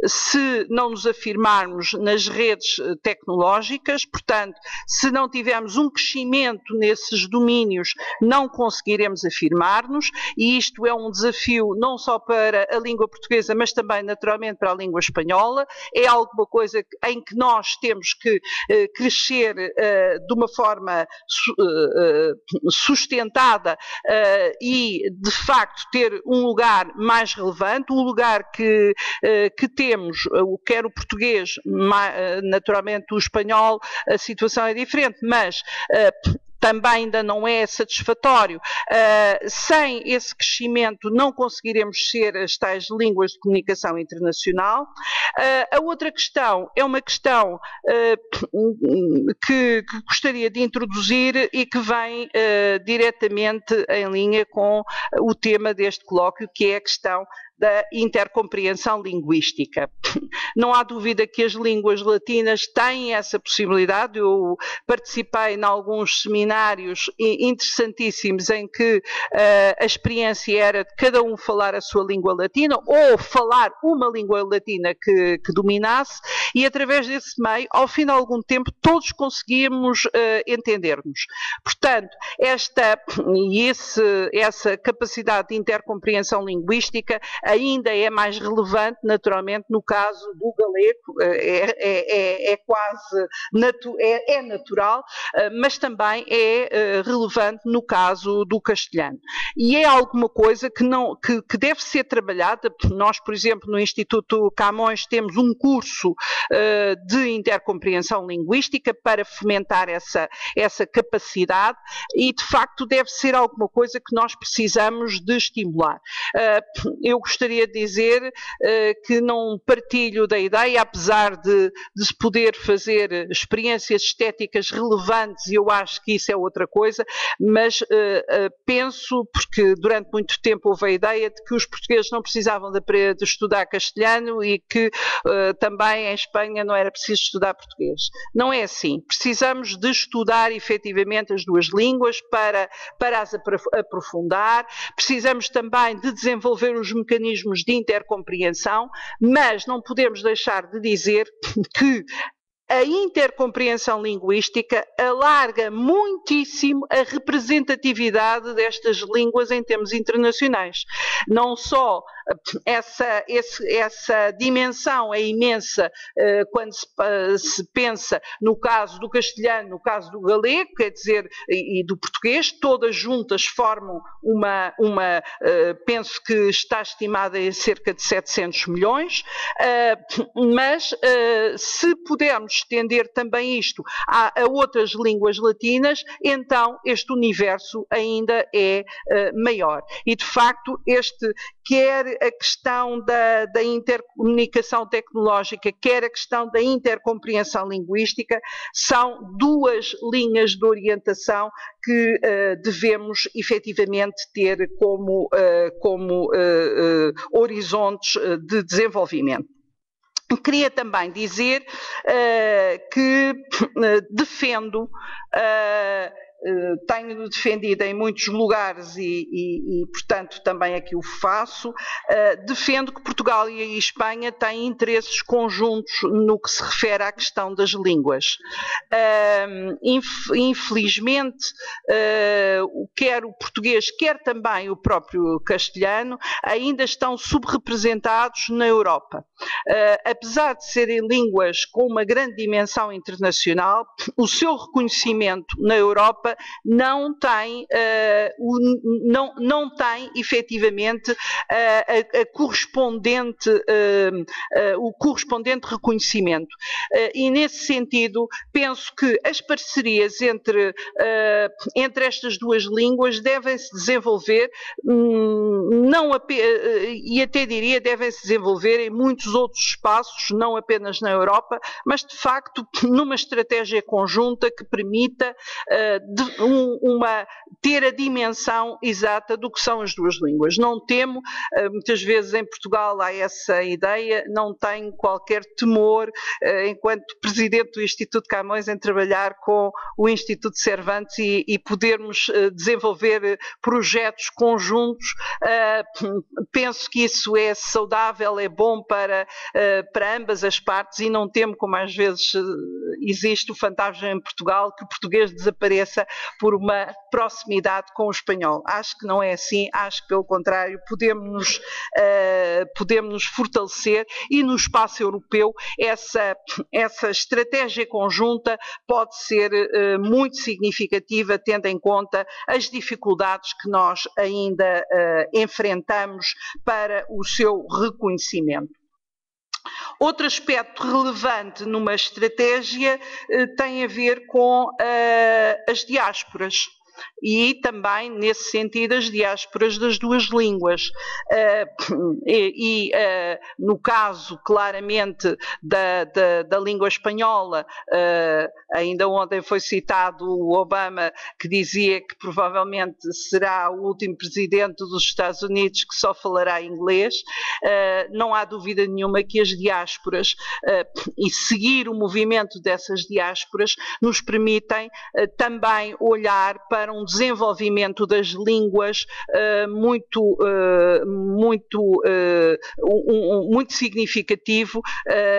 se não nos afirmarmos nas redes tecnológicas. Portanto, se não tivermos um crescimento nesses domínios, não conseguiremos afirmar-nos, e isto é um desafio não só para a língua portuguesa, mas também naturalmente para a língua espanhola. É alguma coisa em que nós temos que crescer de uma forma sustentada e, de facto, ter um lugar mais relevante, um lugar que temos, quer o português, naturalmente o espanhol, a situação é diferente, mas também ainda não é satisfatório. Sem esse crescimento não conseguiremos ser as tais línguas de comunicação internacional. A outra questão é uma questão que gostaria de introduzir e que vem diretamente em linha com o tema deste colóquio, que é a questão da intercompreensão linguística. Não há dúvida que as línguas latinas têm essa possibilidade. Eu participei em alguns seminários interessantíssimos em que a experiência era de cada um falar a sua língua latina ou falar uma língua latina que dominasse, e através desse meio, ao fim de algum tempo, todos conseguíamos entender-nos. Portanto, essa capacidade de intercompreensão linguística ainda é mais relevante, naturalmente, no caso do galego, é quase natural, mas também é relevante no caso do castelhano. E é alguma coisa que deve ser trabalhada. Nós, por exemplo, no Instituto Camões temos um curso de intercompreensão linguística para fomentar essa capacidade e, de facto, deve ser alguma coisa que nós precisamos de estimular. Eu gostaria de dizer que não partilho da ideia, apesar de se poder fazer experiências estéticas relevantes, e eu acho que isso é outra coisa, mas penso, porque durante muito tempo houve a ideia de que os portugueses não precisavam de estudar castelhano e que também em Espanha não era preciso estudar português. Não é assim. Precisamos de estudar efetivamente as duas línguas para as aprofundar, precisamos também de desenvolver os mecanismos de intercompreensão, mas não podemos deixar de dizer que a intercompreensão linguística alarga muitíssimo a representatividade destas línguas em termos internacionais. Não só essa dimensão é imensa quando se pensa no caso do castelhano, no caso do galego, quer dizer, e do português, todas juntas formam penso que está estimada em cerca de 700 milhões, mas se pudermos estender também isto a outras línguas latinas, então este universo ainda é maior. E, de facto, quer a questão da intercomunicação tecnológica, quer a questão da intercompreensão linguística, são duas linhas de orientação que devemos efetivamente ter como horizontes de desenvolvimento. Queria também dizer que defendo, tenho defendido em muitos lugares e, portanto, também aqui o faço, defendo que Portugal e Espanha têm interesses conjuntos no que se refere à questão das línguas. Infelizmente, quer o português, quer também o próprio castelhano, ainda estão subrepresentados na Europa. Apesar de serem línguas com uma grande dimensão internacional, o seu reconhecimento na Europa não tem efetivamente o correspondente reconhecimento. E nesse sentido, penso que as parcerias entre estas duas línguas devem-se desenvolver, e até diria devem-se desenvolver em muitos outros espaços, não apenas na Europa, mas de facto numa estratégia conjunta que permita ter a dimensão exata do que são as duas línguas. Não temo, muitas vezes em Portugal há essa ideia, não tenho qualquer temor, enquanto Presidente do Instituto Camões, em trabalhar com o Instituto Cervantes e podermos desenvolver projetos conjuntos. Penso que isso é saudável, é bom para ambas as partes e não temo, como às vezes existe o fantasma em Portugal, que o português desapareça por uma proximidade com o espanhol. Acho que não é assim, acho que pelo contrário, podemos nos fortalecer e no espaço europeu essa estratégia conjunta pode ser muito significativa, tendo em conta as dificuldades que nós ainda enfrentamos para o seu reconhecimento. Outro aspecto relevante numa estratégia tem a ver com as diásporas. E também, nesse sentido, as diásporas das duas línguas. No caso, claramente, da língua espanhola, ainda ontem foi citado o Obama, que dizia que provavelmente será o último presidente dos Estados Unidos que só falará inglês. Não há dúvida nenhuma que as diásporas e seguir o movimento dessas diásporas nos permitem também olhar para um desenvolvimento das línguas muito significativo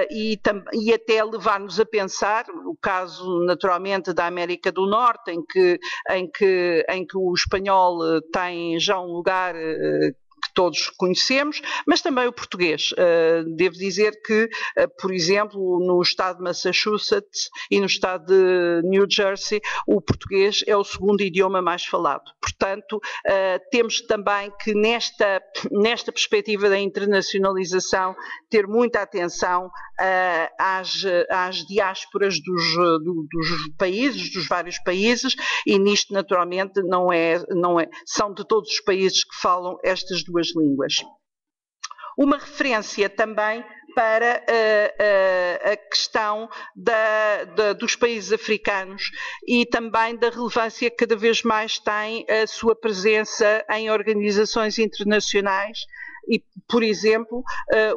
e até levar-nos a pensar, o caso naturalmente da América do Norte, em que o espanhol tem já um lugar que todos conhecemos, mas também o português. Devo dizer que, por exemplo, no estado de Massachusetts e no estado de New Jersey, o português é o segundo idioma mais falado. Portanto, temos também que nesta perspectiva da internacionalização ter muita atenção às diásporas dos países, dos vários países, e nisto naturalmente são de todos os países que falam estas duas línguas. Uma referência também para a questão dos países africanos e também da relevância que cada vez mais tem a sua presença em organizações internacionais. E, por exemplo,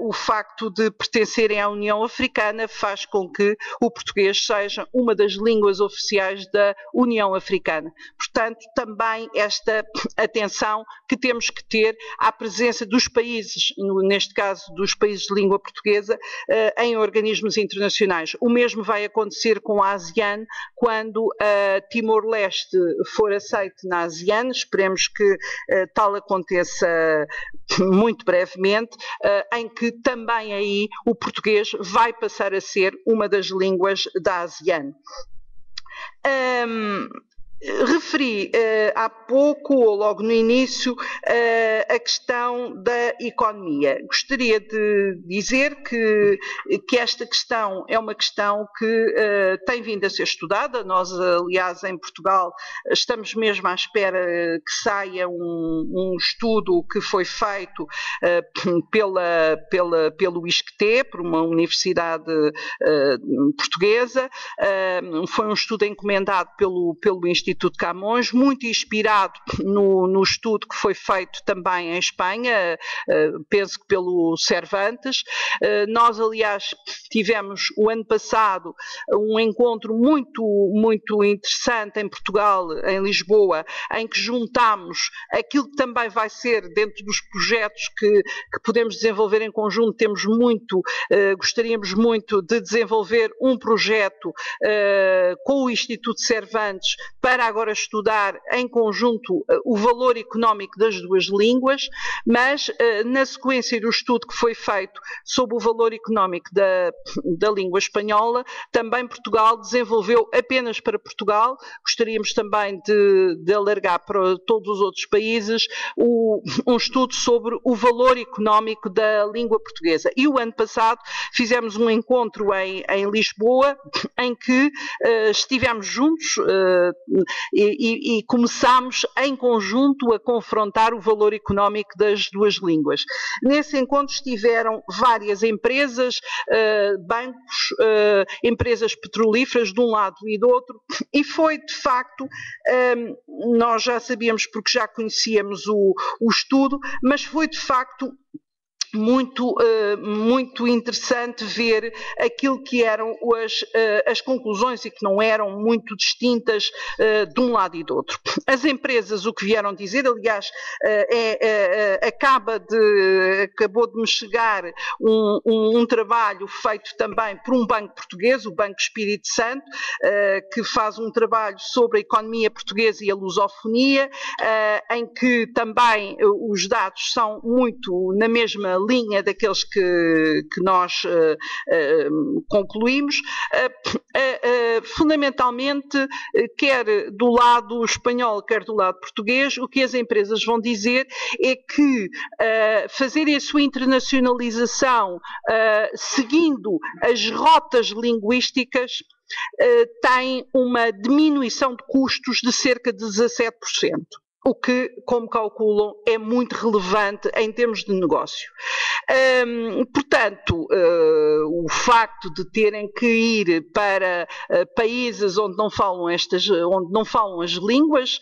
o facto de pertencerem à União Africana faz com que o português seja uma das línguas oficiais da União Africana. Portanto, também esta atenção que temos que ter à presença dos países, neste caso dos países de língua portuguesa, em organismos internacionais. O mesmo vai acontecer com a ASEAN, quando Timor-Leste for aceite na ASEAN. Esperemos que tal aconteça muito brevemente, em que também aí o português vai passar a ser uma das línguas da ASEAN. Referi há pouco, ou logo no início, a questão da economia. Gostaria de dizer que esta questão é uma questão que tem vindo a ser estudada. Nós, aliás, em Portugal, estamos mesmo à espera que saia um estudo que foi feito pelo ISCTE, por uma universidade portuguesa. Foi um estudo encomendado pelo Instituto Camões, muito inspirado no estudo que foi feito também em Espanha, penso que pelo Cervantes. Nós, aliás, tivemos o ano passado um encontro muito interessante em Portugal, em Lisboa, em que juntámos aquilo que também vai ser dentro dos projetos que podemos desenvolver em conjunto. Gostaríamos muito de desenvolver um projeto com o Instituto Cervantes para agora estudar em conjunto o valor económico das duas línguas, mas na sequência do estudo que foi feito sobre o valor económico da língua espanhola, também Portugal desenvolveu apenas para Portugal. Gostaríamos também de alargar para todos os outros países um estudo sobre o valor económico da língua portuguesa. E o ano passado fizemos um encontro em Lisboa, em que estivemos juntos e começámos em conjunto a confrontar o valor económico das duas línguas. Nesse encontro estiveram várias empresas, bancos, empresas petrolíferas de um lado e do outro, e foi de facto, nós já sabíamos porque já conhecíamos o estudo, mas foi de facto muito interessante ver aquilo que eram as conclusões, e que não eram muito distintas de um lado e do outro. As empresas o que vieram dizer, aliás, acabou de me chegar um trabalho feito também por um banco português, o Banco Espírito Santo, que faz um trabalho sobre a economia portuguesa e a lusofonia, em que também os dados são muito na mesma linha daqueles que nós concluímos. Fundamentalmente, quer do lado espanhol, quer do lado português, o que as empresas vão dizer é que fazerem a sua internacionalização seguindo as rotas linguísticas tem uma diminuição de custos de cerca de 17%. O que, como calculam, é muito relevante em termos de negócio. Portanto, o facto de terem que ir para países onde não falam as línguas,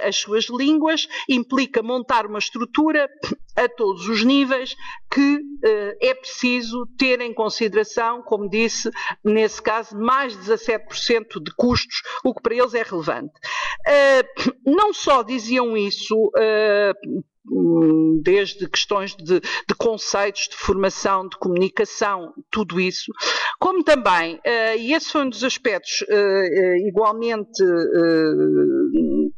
as suas línguas, implica montar uma estrutura a todos os níveis que é preciso ter em consideração, como disse, nesse caso, mais de 17% de custos, o que para eles é relevante. Não só diziam isso, desde questões de conceitos, de formação, de comunicação, tudo isso, como também, e esse foi um dos aspectos igualmente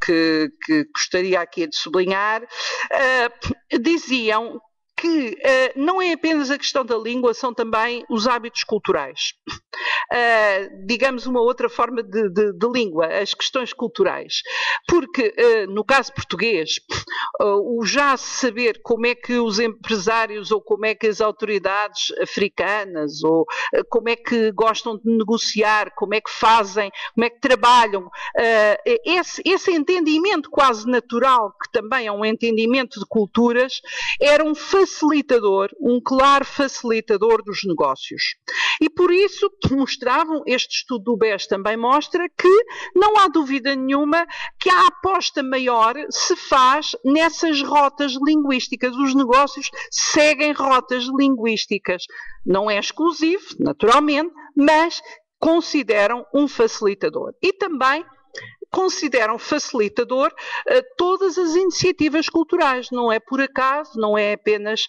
que gostaria aqui de sublinhar, diziam que não é apenas a questão da língua, são também os hábitos culturais. Digamos uma outra forma de língua, as questões culturais. Porque, no caso português, o já saber como é que os empresários ou como é que as autoridades africanas ou como é que gostam de negociar, como é que fazem, como é que trabalham, esse entendimento quase natural, que também é um entendimento de culturas, era um facilitador, um claro facilitador dos negócios. E por isso mostravam, este estudo do BES também mostra que não há dúvida nenhuma que a aposta maior se faz nessas rotas linguísticas. Os negócios seguem rotas linguísticas. Não é exclusivo, naturalmente, mas consideram um facilitador. E também consideram facilitador todas as iniciativas culturais. Não é por acaso, não é apenas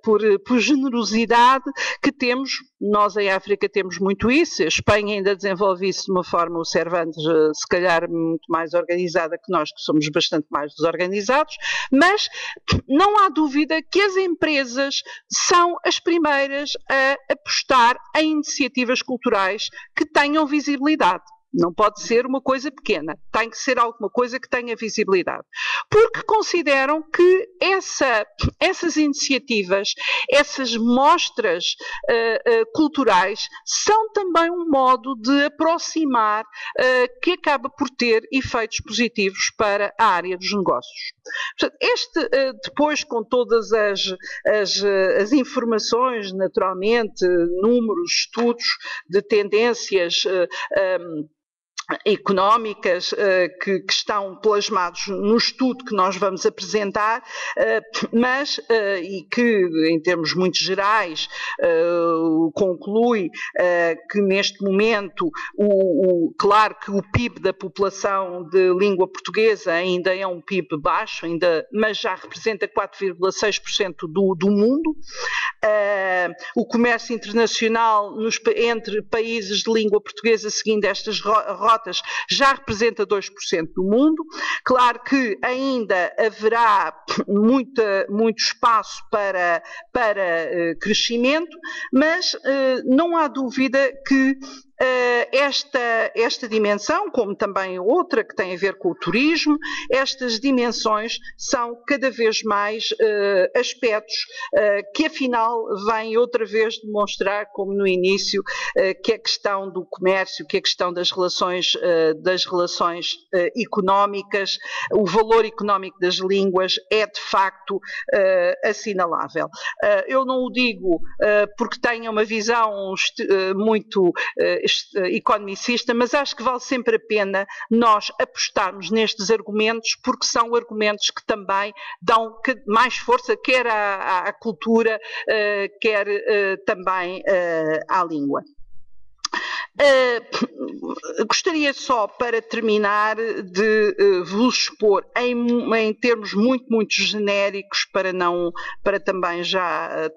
por generosidade que temos. Nós em África temos muito isso. A Espanha ainda desenvolve isso de uma forma, o Cervantes, se calhar muito mais organizada que nós, que somos bastante mais desorganizados, mas não há dúvida que as empresas são as primeiras a apostar em iniciativas culturais que tenham visibilidade. Não pode ser uma coisa pequena, tem que ser alguma coisa que tenha visibilidade. Porque consideram que essas iniciativas, essas mostras culturais, são também um modo de aproximar que acaba por ter efeitos positivos para a área dos negócios. Portanto, depois, com todas as informações, naturalmente, números, estudos de tendências económicas que estão plasmados no estudo que nós vamos apresentar, mas e que em termos muito gerais conclui que neste momento claro que o PIB da população de língua portuguesa ainda é um PIB baixo, mas já representa 4,6% do mundo. O comércio internacional entre países de língua portuguesa seguindo estas rotas já representa 2% do mundo. Claro que ainda haverá muito espaço para crescimento, mas não há dúvida que esta dimensão, como também outra que tem a ver com o turismo, estas dimensões são cada vez mais aspectos que afinal vêm outra vez demonstrar, como no início, que a questão do comércio, que a questão das relações económicas, o valor económico das línguas é de facto assinalável. Eu não o digo porque tenho uma visão muito economicista, mas acho que vale sempre a pena nós apostarmos nestes argumentos, porque são argumentos que também dão mais força, quer à cultura, quer também à língua. Gostaria só, para terminar, de vos expor em termos muito genéricos, para também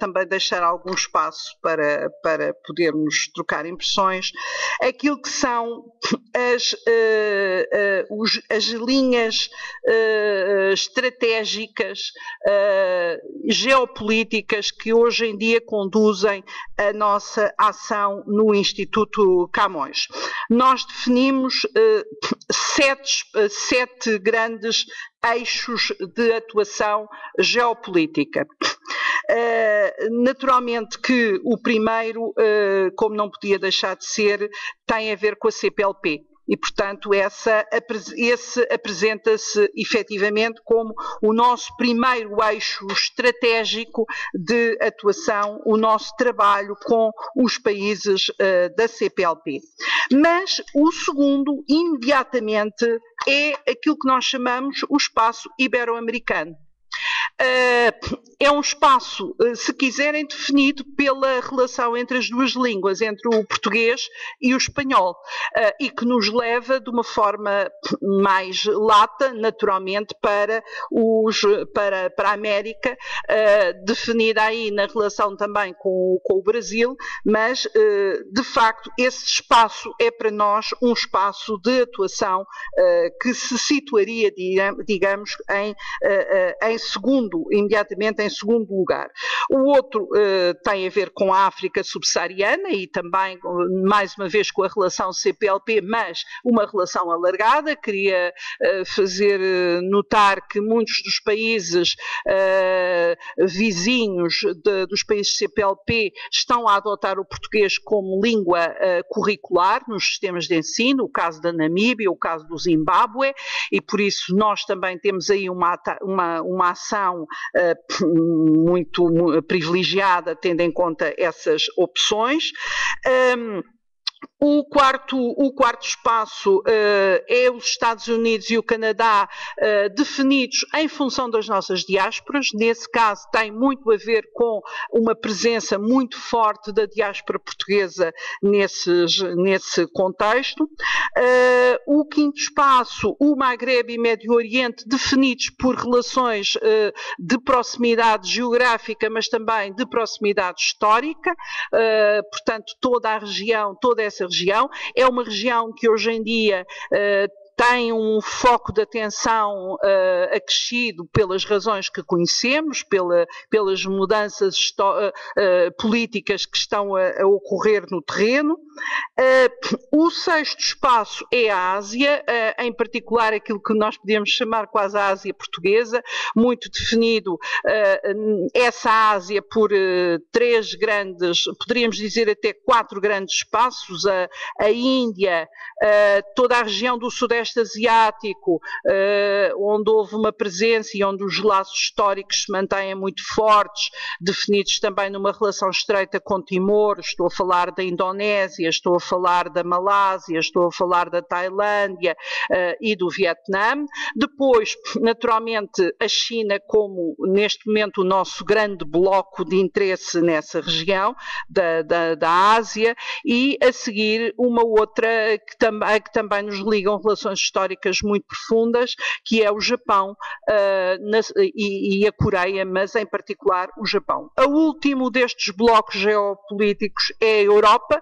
também deixar algum espaço para podermos trocar impressões, aquilo que são as linhas estratégicas geopolíticas que hoje em dia conduzem a nossa ação no Instituto Camões. Nós definimos 7 grandes eixos de atuação geopolítica. Naturalmente que o primeiro, como não podia deixar de ser, tem a ver com a CPLP. E, portanto, esse apresenta-se efetivamente como o nosso primeiro eixo estratégico de atuação, o nosso trabalho com os países da CPLP. Mas o segundo, imediatamente, é aquilo que nós chamamos o espaço ibero-americano. é um espaço, se quiserem, definido pela relação entre as duas línguas, entre o português e o espanhol, e que nos leva de uma forma mais lata, naturalmente, para a América, definida aí na relação também com o Brasil, mas, de facto, esse espaço é para nós um espaço de atuação que se situaria, digamos, imediatamente em segundo lugar. O outro tem a ver com a África subsaariana e também, mais uma vez, com a relação CPLP, mas uma relação alargada. Queria fazer notar que muitos dos países vizinhos dos países CPLP estão a adotar o português como língua curricular nos sistemas de ensino, o caso da Namíbia, o caso do Zimbábue, e por isso nós também temos aí uma ação muito privilegiada, tendo em conta essas opções. O quarto espaço é os Estados Unidos e o Canadá, definidos em função das nossas diásporas. Nesse caso tem muito a ver com uma presença muito forte da diáspora portuguesa nesse contexto. O quinto espaço, o Magrebe e Médio Oriente, definidos por relações de proximidade geográfica, mas também de proximidade histórica, portanto toda a região, toda essa região, é uma região que hoje em dia tem um foco de atenção acrescido pelas razões que conhecemos, pelas mudanças políticas que estão a ocorrer no terreno. O sexto espaço é a Ásia, em particular aquilo que nós podemos chamar quase a Ásia portuguesa, muito definido essa Ásia por três grandes, poderíamos dizer até 4 grandes espaços: a Índia, toda a região do Sudeste Asiático, onde houve uma presença e onde os laços históricos se mantêm muito fortes, definidos também numa relação estreita com Timor. Estou a falar da Indonésia, estou a falar da Malásia, estou a falar da Tailândia e do Vietnã. Depois, naturalmente, a China como, neste momento, o nosso grande bloco de interesse nessa região da Ásia, e a seguir uma outra que também nos ligam relações históricas muito profundas, que é o Japão e a Coreia, mas em particular o Japão. O último destes blocos geopolíticos é a Europa.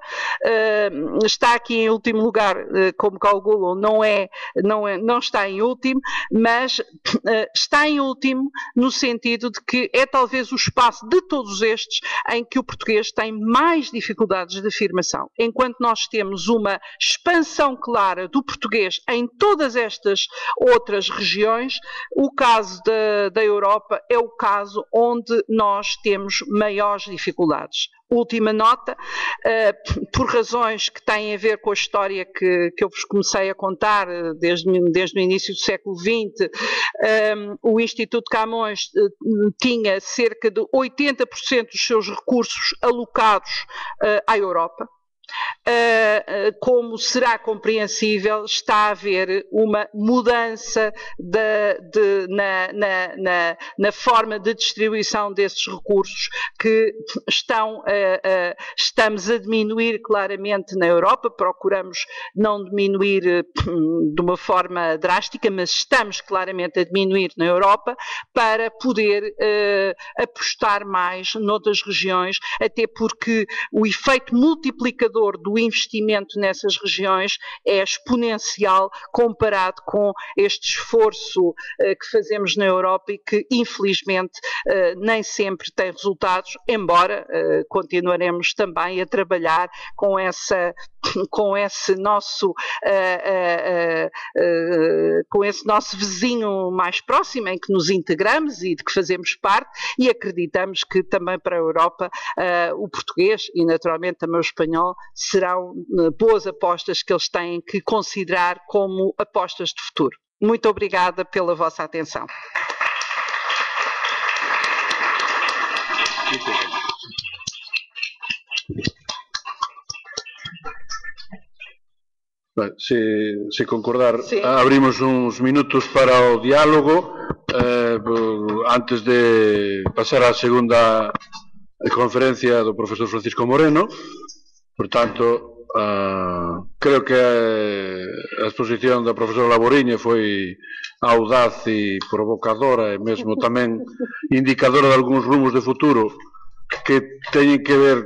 Está aqui em último lugar, como calculam, não está em último, mas está em último no sentido de que é talvez o espaço de todos estes em que o português tem mais dificuldades de afirmação. Enquanto nós temos uma expansão clara do português em todas estas outras regiões, o caso da Europa é o caso onde nós temos maiores dificuldades. Última nota, por razões que têm a ver com a história que eu vos comecei a contar desde o início do século XX, o Instituto Camões tinha cerca de 80% dos seus recursos alocados à Europa. Como será compreensível, está a haver uma mudança na forma de distribuição desses recursos, que estamos a diminuir claramente na Europa. Procuramos não diminuir de uma forma drástica, mas estamos claramente a diminuir na Europa para poder apostar mais noutras regiões, até porque o efeito multiplicador do investimento nessas regiões é exponencial comparado com este esforço que fazemos na Europa e que, infelizmente, nem sempre tem resultados, embora continuaremos também a trabalhar com esse nosso vizinho mais próximo, em que nos integramos e de que fazemos parte, e acreditamos que também para a Europa o português e naturalmente também o espanhol serão boas apostas que eles têm que considerar como apostas de futuro. Muito obrigada pela vossa atenção. Se concordar, Sim. abrimos uns minutos para o diálogo. antes de pasar á segunda conferencia do profesor Francisco Moreno. Por tanto, creo que a exposición da profesora Laboriña foi audaz e provocadora e mesmo tamén indicadora de algúns rumos de futuro que teñen que ver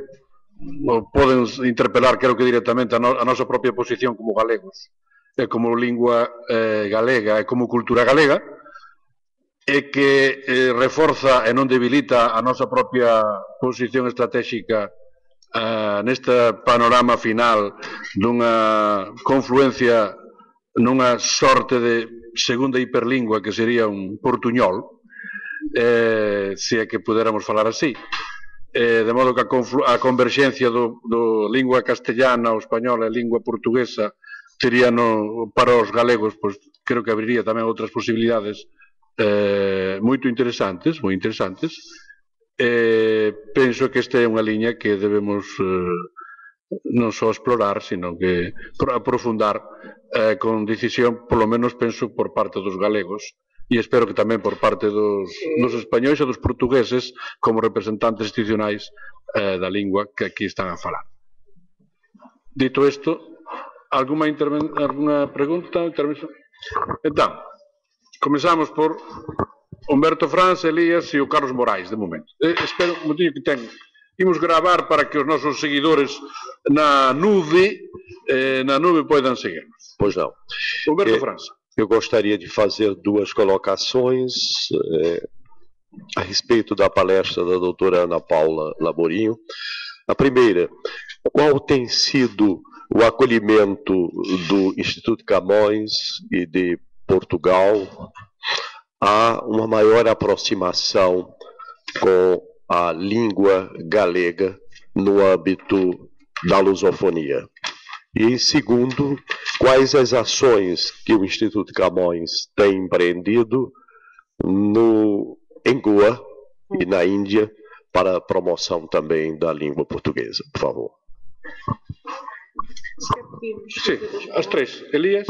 ou poden interpelar, creo que directamente, a nosa propia posición como galegos e como lingua galega e como cultura galega, e que reforza e non debilita a nosa propia posición estratégica neste panorama final dunha confluencia nunha sorte de segunda hiperlingua que sería un portuñol, se é que puderamos falar así, de modo que a converxencia do lingua castellana ou española e lingua portuguesa sería para os galegos, pois creo que abriría tamén outras posibilidades moito interesantes, moi interesantes. Penso que esta é unha liña que debemos non só explorar, sino que aprofundar con decisión, polo menos penso por parte dos galegos, e espero que tamén por parte dos españois e dos portugueses como representantes institucionais da lingua que aquí están a falar. Dito isto, alguna pregunta? Entón, comezamos por Humberto Franz, Elías e o Carlos Morais, de momento. Espero un momentinho que ten. Imos gravar para que os nosos seguidores na nube poidan seguirnos. Pois não. Humberto Franz. Eu gostaria de fazer duas colocações a respeito da palestra da doutora Ana Paula Laborinho. A primeira, qual tem sido o acolhimento do Instituto Camões e de Portugal a uma maior aproximação com a língua galega no âmbito da lusofonia? E, em segundo, quais as ações que o Instituto Camões tem empreendido em Goa e na Índia para a promoção também da língua portuguesa, por favor? Sim, as três. Elias?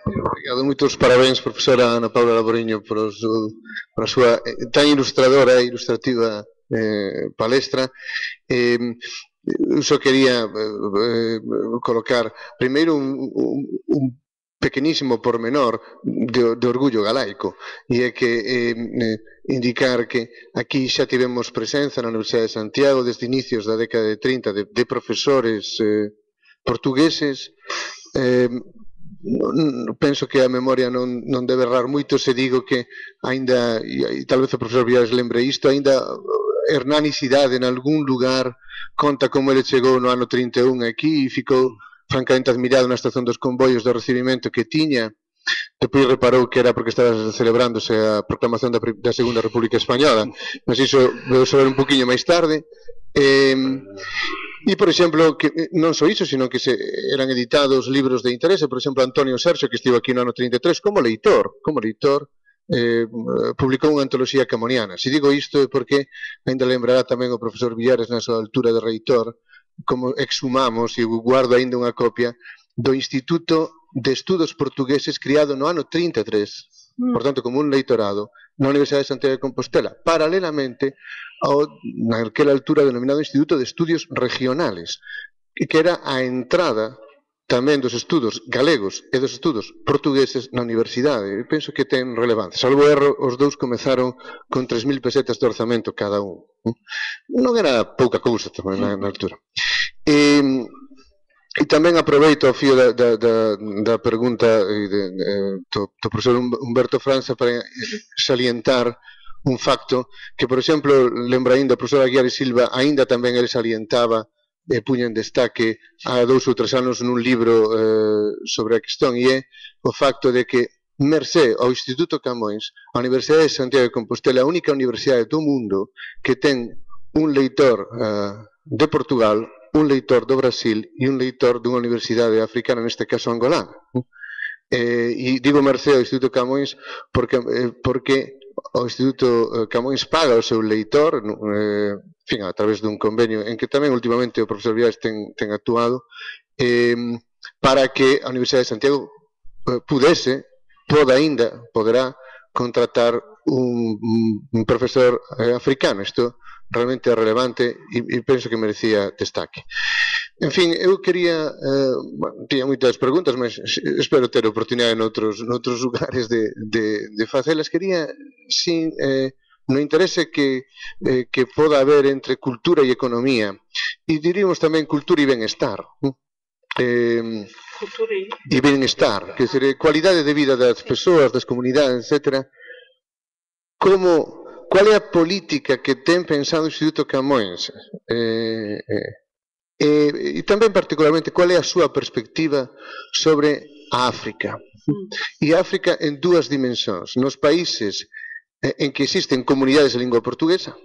Obrigado, moitos parabéns, profesora Ana Paula Laboriño, por a súa tan ilustradora e ilustrativa palestra. Eu só quería colocar primeiro un pequenísimo pormenor de orgullo galaico, e é que indicar que aquí xa tivemos presenza na Universidade de Santiago desde inicios da década de 30 de profesores portugueses. Penso que a memoria non debe errar moito se digo que aínda, e tal vez o profesor Villares lembre isto, aínda Hernani Cidade en algún lugar conta como ele chegou no ano 31 aquí e ficou francamente admirado na estación dos convoios do recibimento que tiña. Depois reparou que era porque estaba celebrándose a proclamación da Segunda República Española, mas iso vou saber un poquinho máis tarde. E, por exemplo, que non só iso, sino que eran editados libros de interese. Por exemplo, Antonio Serxo, que estivo aquí no ano 33, como leitor, publicou unha antoloxía camoniana. Se digo isto é porque ainda lembrará tamén o profesor Villares na súa altura de reitor como exhumamos, e guardo ainda unha copia, do Instituto de Estudos Portugueses criado no ano 33, por tanto como un leitorado na Universidade de Santiago de Compostela, paralelamente ao naquela altura denominado Instituto de Estudios Regionales, que era a entrada tamén dos estudos galegos e dos estudos portugueses na universidade. Eu penso que ten relevancia. Salvo erro, os dous comezaron con 3.000 pesetas de orzamento cada un. Non era pouca cousa tamén na altura. E tamén aproveito o fío da pregunta do profesor Humberto Franz para salientar un facto que, por exemplo, lembra ainda o profesor Aguiar e Silva, ainda tamén ele salientaba e puña en destaque há 2 ou 3 anos nun libro sobre a cuestión, e é o facto de que mercé ao Instituto Camões, a Universidade de Santiago de Compostela é a única universidade do mundo que ten un leitor de Portugal, un leitor do Brasil e un leitor dunha universidade africana, neste caso angolana. E digo mercé ao Instituto Camões porque o Instituto Camões paga o seu leitor, a través dun convenio en que tamén últimamente o profesor Villares ten actuado, para que a Universidade de Santiago poderá contratar un profesor africano. Isto realmente é relevante e penso que merecía destaque. En fin, eu quería, tiña moitas preguntas, mas espero ter oportunidade noutros lugares de facelas. Quería, sin, no interese que poda haber entre cultura e economía, e diríamos tamén cultura e benestar, e benestar, que sería cualidade de vida das persoas, das comunidades, etc. Qual é a política que ten pensado o Instituto Camões? E tamén particularmente qual é a súa perspectiva sobre a África? E a África en dúas dimensóns. Nos países en que existen comunidades de lingua portuguesa,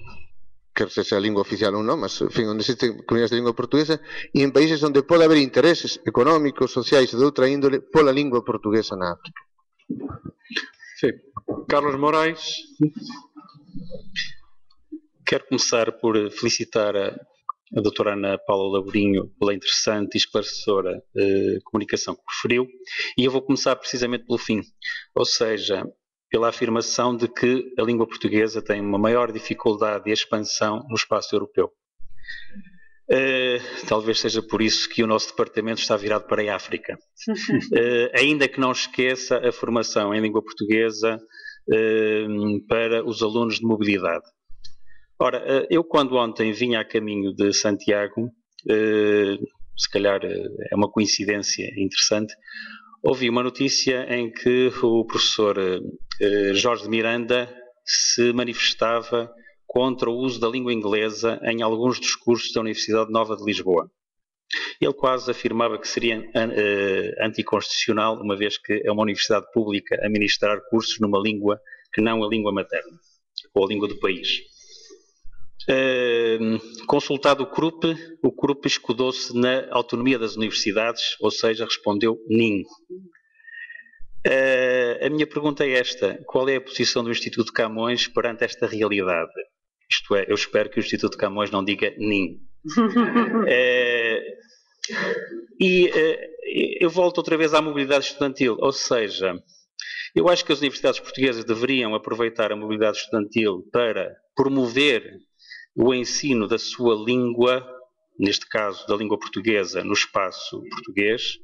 que sexa a lingua oficial ou non, mas en fin, onde existen comunidades de lingua portuguesa, e en países onde pode haber intereses económicos, sociais e de outra índole pola lingua portuguesa na África. Sí. Carlos Morais. Quero começar por felicitar a doutora Ana Paula Lourinho pela interessante e esclarecedora comunicação que referiu, e eu vou começar precisamente pelo fim, ou seja, pela afirmação de que a língua portuguesa tem uma maior dificuldade de expansão no espaço europeu. Talvez seja por isso que o nosso departamento está virado para a África. Ainda que não esqueça a formação em língua portuguesa para os alunos de mobilidade. Ora, eu quando ontem vinha a caminho de Santiago, se calhar é uma coincidência interessante, ouvi uma notícia em que o professor Jorge de Miranda se manifestava contra o uso da língua inglesa em alguns dos cursos da Universidade Nova de Lisboa. Ele quase afirmava que seria anticonstitucional, uma vez que é uma universidade pública a ministrar cursos numa língua que não a língua materna, ou a língua do país. Consultado o CRUP escudou-se na autonomia das universidades, ou seja, respondeu NIN. A minha pergunta é esta: qual é a posição do Instituto Camões perante esta realidade? Isto é, eu espero que o Instituto Camões não diga NIN. Eu volto outra vez à mobilidade estudantil, ou seja, eu acho que as universidades portuguesas deveriam aproveitar a mobilidade estudantil para promover o ensino da sua língua, neste caso da língua portuguesa, no espaço português,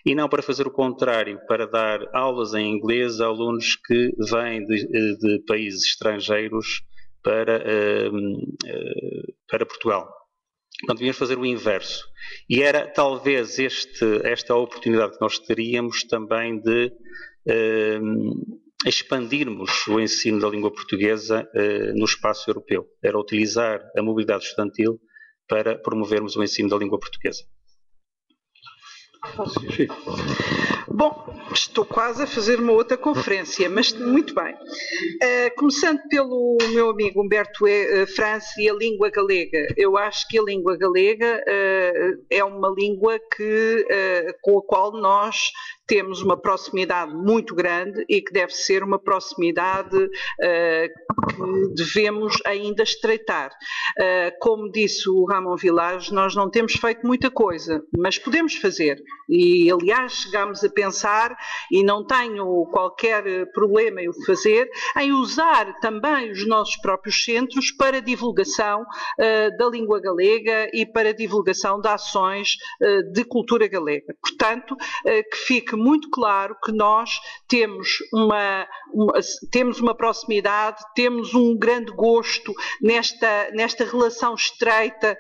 e não para fazer o contrário, para dar aulas em inglês a alunos que vêm de países estrangeiros para Portugal. Portanto, devíamos fazer o inverso. E era talvez esta oportunidade que nós teríamos também de expandirmos o ensino da língua portuguesa no espaço europeu. Era utilizar a mobilidade estudantil para promovermos o ensino da língua portuguesa. Bom, estou quase a fazer uma outra conferência, mas muito bem. Começando pelo meu amigo Humberto França e a língua galega. Eu acho que a língua galega é uma língua com a qual nós temos uma proximidade muito grande e que deve ser uma proximidade que devemos ainda estreitar. Como disse o Ramon Vilares, nós não temos feito muita coisa, mas podemos fazer. E, aliás, chegámos a pensar, e não tenho qualquer problema em o fazer, em usar também os nossos próprios centros para divulgação da língua galega e para divulgação de ações de cultura galega. Portanto, que fique muito claro que nós temos uma proximidade, temos um grande gosto nesta relação estreita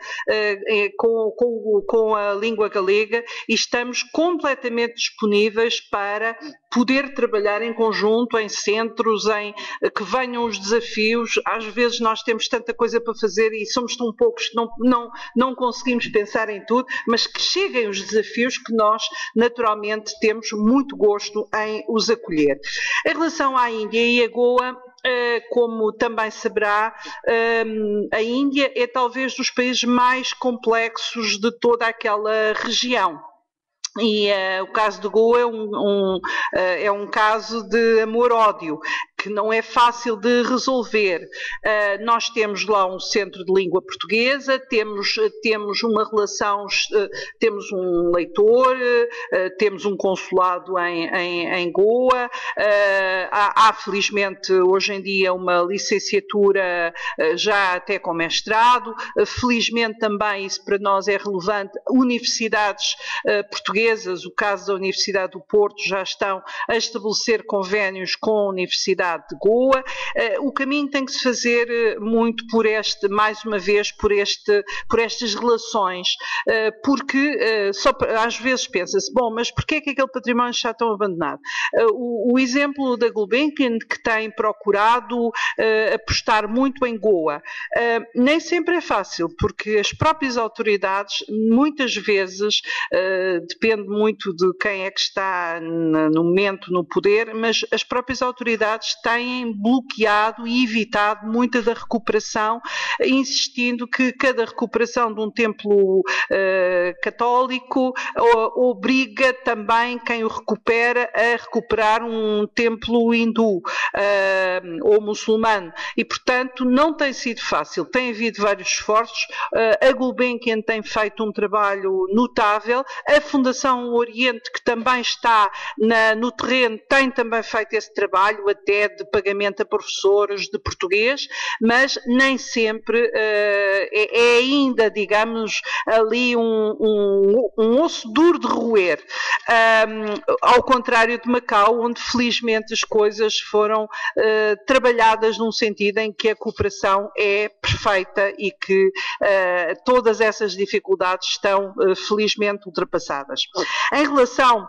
com a língua galega e estamos completamente disponíveis para poder trabalhar em conjunto, em centros, em que venham os desafios. Às vezes nós temos tanta coisa para fazer e somos tão poucos que não conseguimos pensar em tudo, mas que cheguem os desafios que nós naturalmente temos muito gosto em os acolher. Em relação à Índia e a Goa, como também saberá, a Índia é talvez dos países mais complexos de toda aquela região. E o caso de Goa é um caso de amor-ódio, que não é fácil de resolver. Nós temos lá um centro de língua portuguesa, temos uma relação, temos um leitor, temos um consulado em Goa, há felizmente hoje em dia uma licenciatura já até com mestrado, felizmente também, isso para nós é relevante, universidades portuguesas, o caso da Universidade do Porto, já estão a estabelecer convénios com a Universidade de Goa. O caminho tem que se fazer muito mais uma vez, por estas relações, porque às vezes pensa-se, bom, mas porquê é que aquele património está tão abandonado? O exemplo da Gulbenkian, que tem procurado apostar muito em Goa, nem sempre é fácil, porque as próprias autoridades, muitas vezes, depende muito de quem é que está no momento no poder, mas as próprias autoridades têm bloqueado e evitado muita da recuperação, insistindo que cada recuperação de um templo católico obriga também quem o recupera a recuperar um templo hindu ou muçulmano, e portanto não tem sido fácil, tem havido vários esforços. A Gulbenkian tem feito um trabalho notável, a Fundação Oriente, que também está no terreno, tem também feito esse trabalho, até de pagamento a professores de português, mas nem sempre é ainda, digamos, ali um osso duro de roer, ao contrário de Macau, onde felizmente as coisas foram trabalhadas num sentido em que a cooperação é perfeita e que todas essas dificuldades estão felizmente ultrapassadas. Em relação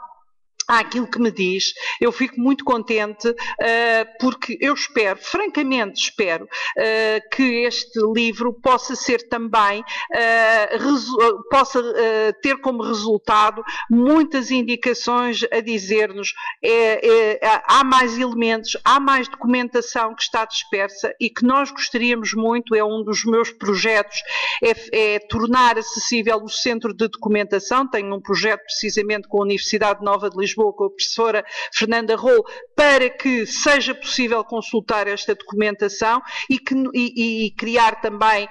àquilo que me diz, eu fico muito contente porque eu francamente espero que este livro possa ser também, possa ter como resultado muitas indicações a dizer-nos há mais elementos, há mais documentação que está dispersa e que nós gostaríamos muito, é um dos meus projetos, é tornar acessível o centro de documentação. Tenho um projeto precisamente com a Universidade Nova de Lisboa, com a professora Fernanda Rol, para que seja possível consultar esta documentação e criar também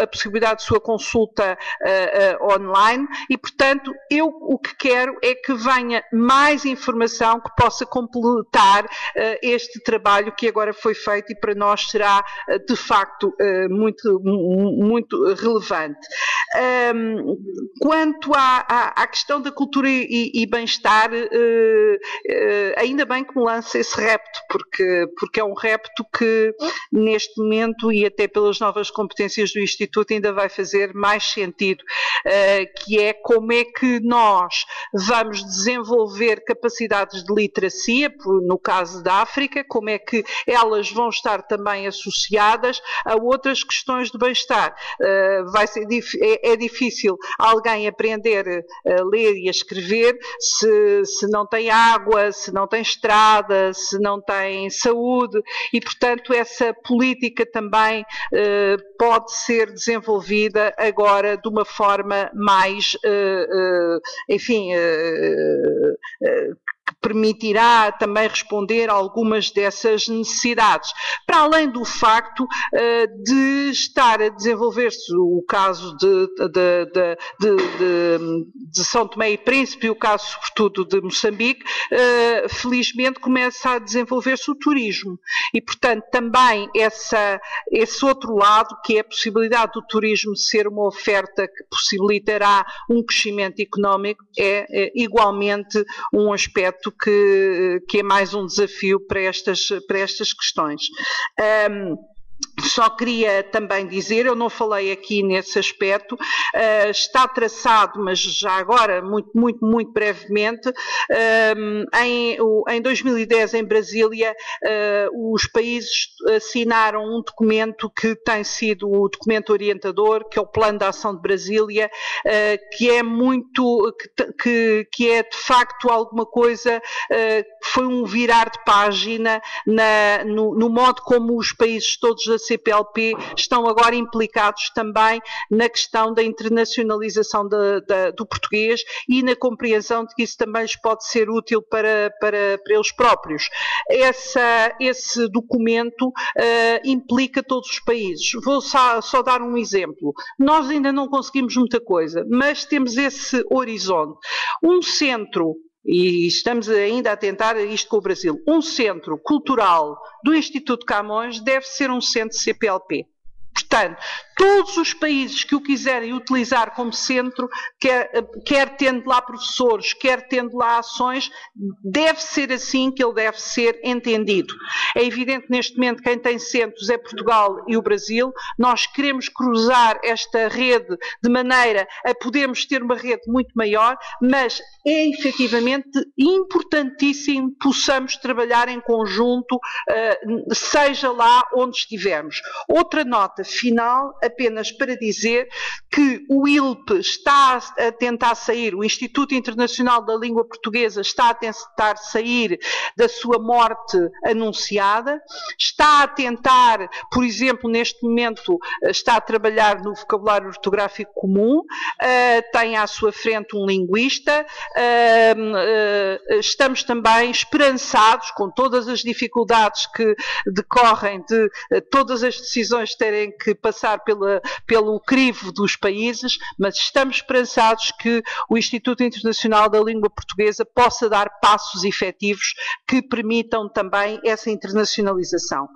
a possibilidade de sua consulta online, e portanto eu o que quero é que venha mais informação que possa completar este trabalho que agora foi feito e para nós será de facto muito relevante. Quanto à questão da cultura e bem-estar, ainda bem que me lança esse repto, porque é um repto que neste momento, e até pelas novas competências do Instituto, ainda vai fazer mais sentido, que é como é que nós vamos desenvolver capacidades de literacia, no caso da África, como é que elas vão estar também associadas a outras questões de bem-estar. É difícil alguém aprender a ler e a escrever se não tem água, se não tem estrada, se não tem saúde, e portanto essa política também pode ser desenvolvida agora de uma forma mais, que permitirá também responder a algumas dessas necessidades, para além do facto de estar a desenvolver-se o caso de São Tomé e Príncipe e o caso sobretudo de Moçambique, felizmente começa a desenvolver-se o turismo, e portanto também esse outro lado, que é a possibilidade do turismo ser uma oferta que possibilitará um crescimento económico, é igualmente um aspecto que é mais um desafio para estas questões. Só queria também dizer, eu não falei aqui nesse aspecto, está traçado, mas já agora, muito brevemente, em 2010 em Brasília, os países assinaram um documento que tem sido o documento orientador, que é o Plano de Ação de Brasília, que é de facto alguma coisa, foi um virar de página no modo como os países todos da CPLP estão agora implicados também na questão da internacionalização do português e na compreensão de que isso também lhes pode ser útil para eles próprios. Esse documento implica todos os países. Vou só dar um exemplo. Nós ainda não conseguimos muita coisa, mas temos esse horizonte. Um centro, e estamos ainda a tentar isto com o Brasil, um centro cultural do Instituto Camões deve ser um centro CPLP. Portanto, todos os países que o quiserem utilizar como centro, quer tendo lá professores, quer tendo lá ações, deve ser assim que ele deve ser entendido. É evidente que neste momento quem tem centros é Portugal e o Brasil. Nós queremos cruzar esta rede de maneira a podermos ter uma rede muito maior, mas é efetivamente importantíssimo que possamos trabalhar em conjunto, seja lá onde estivermos. Outra nota final, apenas para dizer que o ILP está a tentar sair, o Instituto Internacional da Língua Portuguesa está a tentar sair da sua morte anunciada, está a tentar, por exemplo, neste momento está a trabalhar no vocabulário ortográfico comum, tem à sua frente um linguista, estamos também esperançados com todas as dificuldades que decorrem de todas as decisões terem que passar pelo crivo dos países, mas estamos esperançados que o Instituto Internacional da Língua Portuguesa possa dar passos efetivos que permitam também essa internacionalização.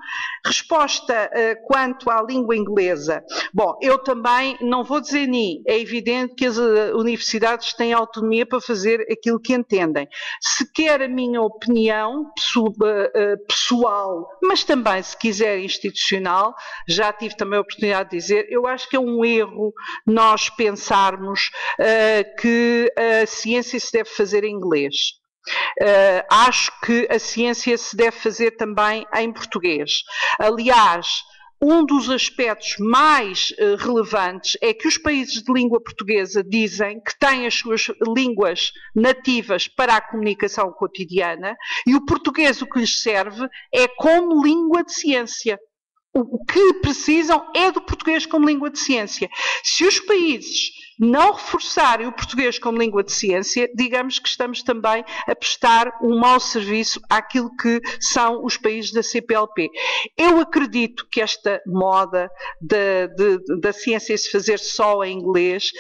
Resposta quanto à língua inglesa. Bom, eu também não vou dizer nem, é evidente que as universidades têm autonomia para fazer aquilo que entendem. Se quer a minha opinião pessoal, mas também, se quiser, institucional, já tive também a oportunidade de dizer, eu acho que é um erro nós pensarmos que a ciência se deve fazer em inglês. Acho que a ciência se deve fazer também em português. Aliás, um dos aspectos mais relevantes é que os países de língua portuguesa dizem que têm as suas línguas nativas para a comunicação cotidiana e o português o que lhes serve é como língua de ciência. O que precisam é do português como língua de ciência. Se os países não reforçarem o português como língua de ciência, digamos que estamos também a prestar um mau serviço àquilo que são os países da CPLP. Eu acredito que esta moda da ciência se fazer só em inglês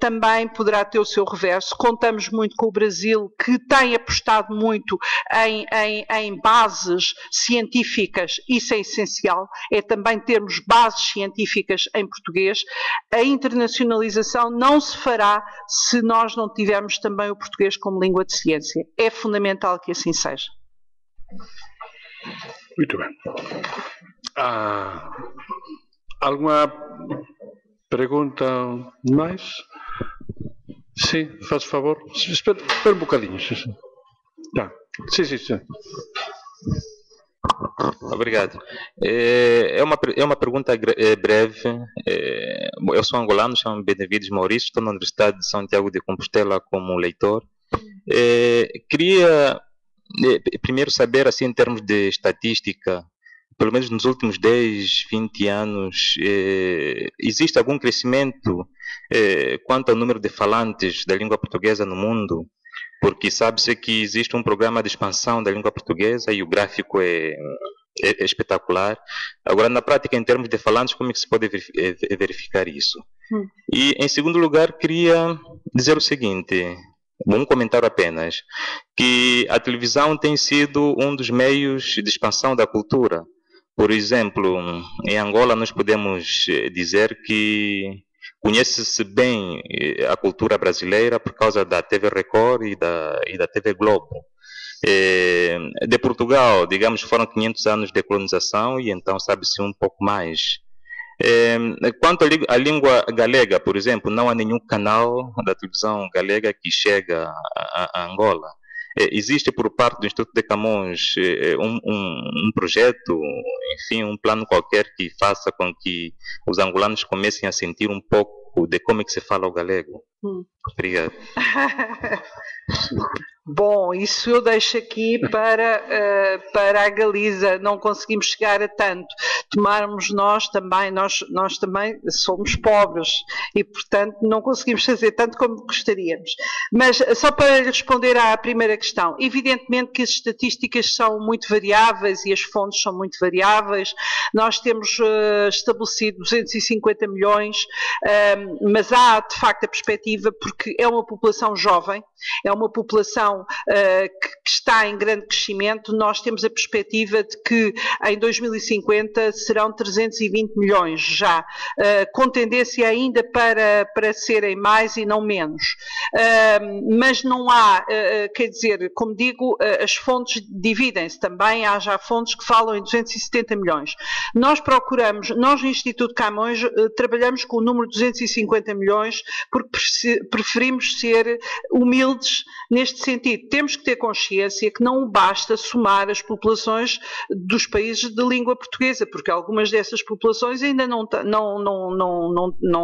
também poderá ter o seu reverso. Contamos muito com o Brasil, que tem apostado muito em bases científicas. Isso é essencial, é também termos bases científicas em português. A internacionalização não se fará se nós não tivermos também o português como língua de ciência. É fundamental que assim seja. Muito bem. Alguma pergunta mais? Sim, faz favor. Espera um bocadinho. Tá. Sim. Obrigado. É uma pergunta breve. Eu sou angolano, chamo-me Benevides Maurício, estou na Universidade de Santiago de Compostela como leitor. Queria primeiro saber, assim, em termos de estatística, pelo menos nos últimos 10, 20 anos, existe algum crescimento quanto ao número de falantes da língua portuguesa no mundo? Porque sabe-se que existe um programa de expansão da língua portuguesa e o gráfico é espetacular. Agora, na prática, em termos de falantes, como é que se pode verificar isso? E, em segundo lugar, queria dizer o seguinte, um comentário apenas, que a televisão tem sido um dos meios de expansão da cultura. Por exemplo, em Angola, nós podemos dizer que conhece-se bem a cultura brasileira por causa da TV Record e da TV Globo. De Portugal, digamos, foram 500 anos de colonização e então sabe-se um pouco mais. Quanto à língua galega, por exemplo, não há nenhum canal da televisão galega que chega a Angola. Existe por parte do Instituto de Camões um projeto, enfim, um plano qualquer que faça com que os angolanos comecem a sentir um pouco pouco de como é que se fala o galego? Obrigado. Bom, isso eu deixo aqui para a Galiza, não conseguimos chegar a tanto. Tomarmos nós também somos pobres e, portanto, não conseguimos fazer tanto como gostaríamos. Mas, só para responder à primeira questão, evidentemente que as estatísticas são muito variáveis e as fontes são muito variáveis. Nós temos estabelecido 250 milhões, mas há, de facto, a perspectiva, porque é uma população jovem, é uma população que está em grande crescimento. Nós temos a perspectiva de que em 2050 serão 320 milhões já, com tendência ainda para serem mais e não menos. Mas não há, quer dizer, como digo, as fontes dividem-se também, há já fontes que falam em 270 milhões. Nós no Instituto Camões trabalhamos com o número de 250 milhões porque preferimos ser humildes neste sentido. Temos que ter consciência que não basta somar as populações dos países de língua portuguesa, porque algumas dessas populações ainda não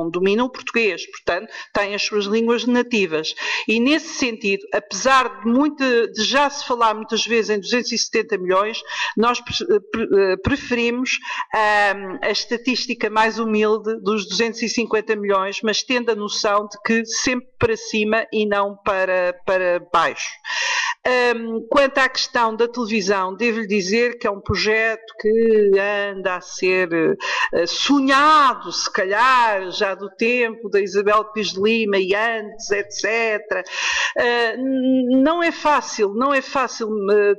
dominam o português, portanto, têm as suas línguas nativas. E nesse sentido, apesar de já se falar muitas vezes em 270 milhões, nós preferimos a estatística mais humilde dos 250 milhões, mas tendo a noção de que sempre para cima e não para baixo. Quanto à questão da televisão, devo-lhe dizer que é um projeto que anda a ser sonhado, se calhar, já do tempo da Isabel Pires de Lima e antes, etc. Não é fácil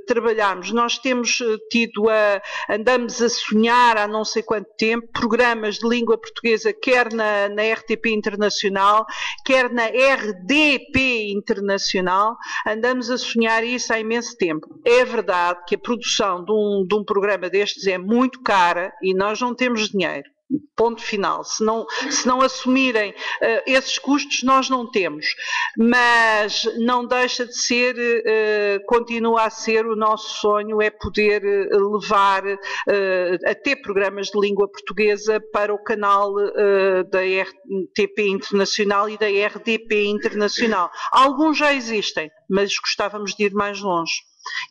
trabalharmos. Nós temos andamos a sonhar há não sei quanto tempo programas de língua portuguesa, quer na RTP Internacional, quer na RDP Internacional, andamos a sonhar isso há imenso tempo. É verdade que a produção de um programa destes é muito cara e nós não temos dinheiro. Ponto final. Se não assumirem esses custos, nós não temos. Mas não deixa de ser, continua a ser o nosso sonho, é poder levar a ter programas de língua portuguesa para o canal da RTP Internacional e da RDP Internacional. Alguns já existem, mas gostávamos de ir mais longe.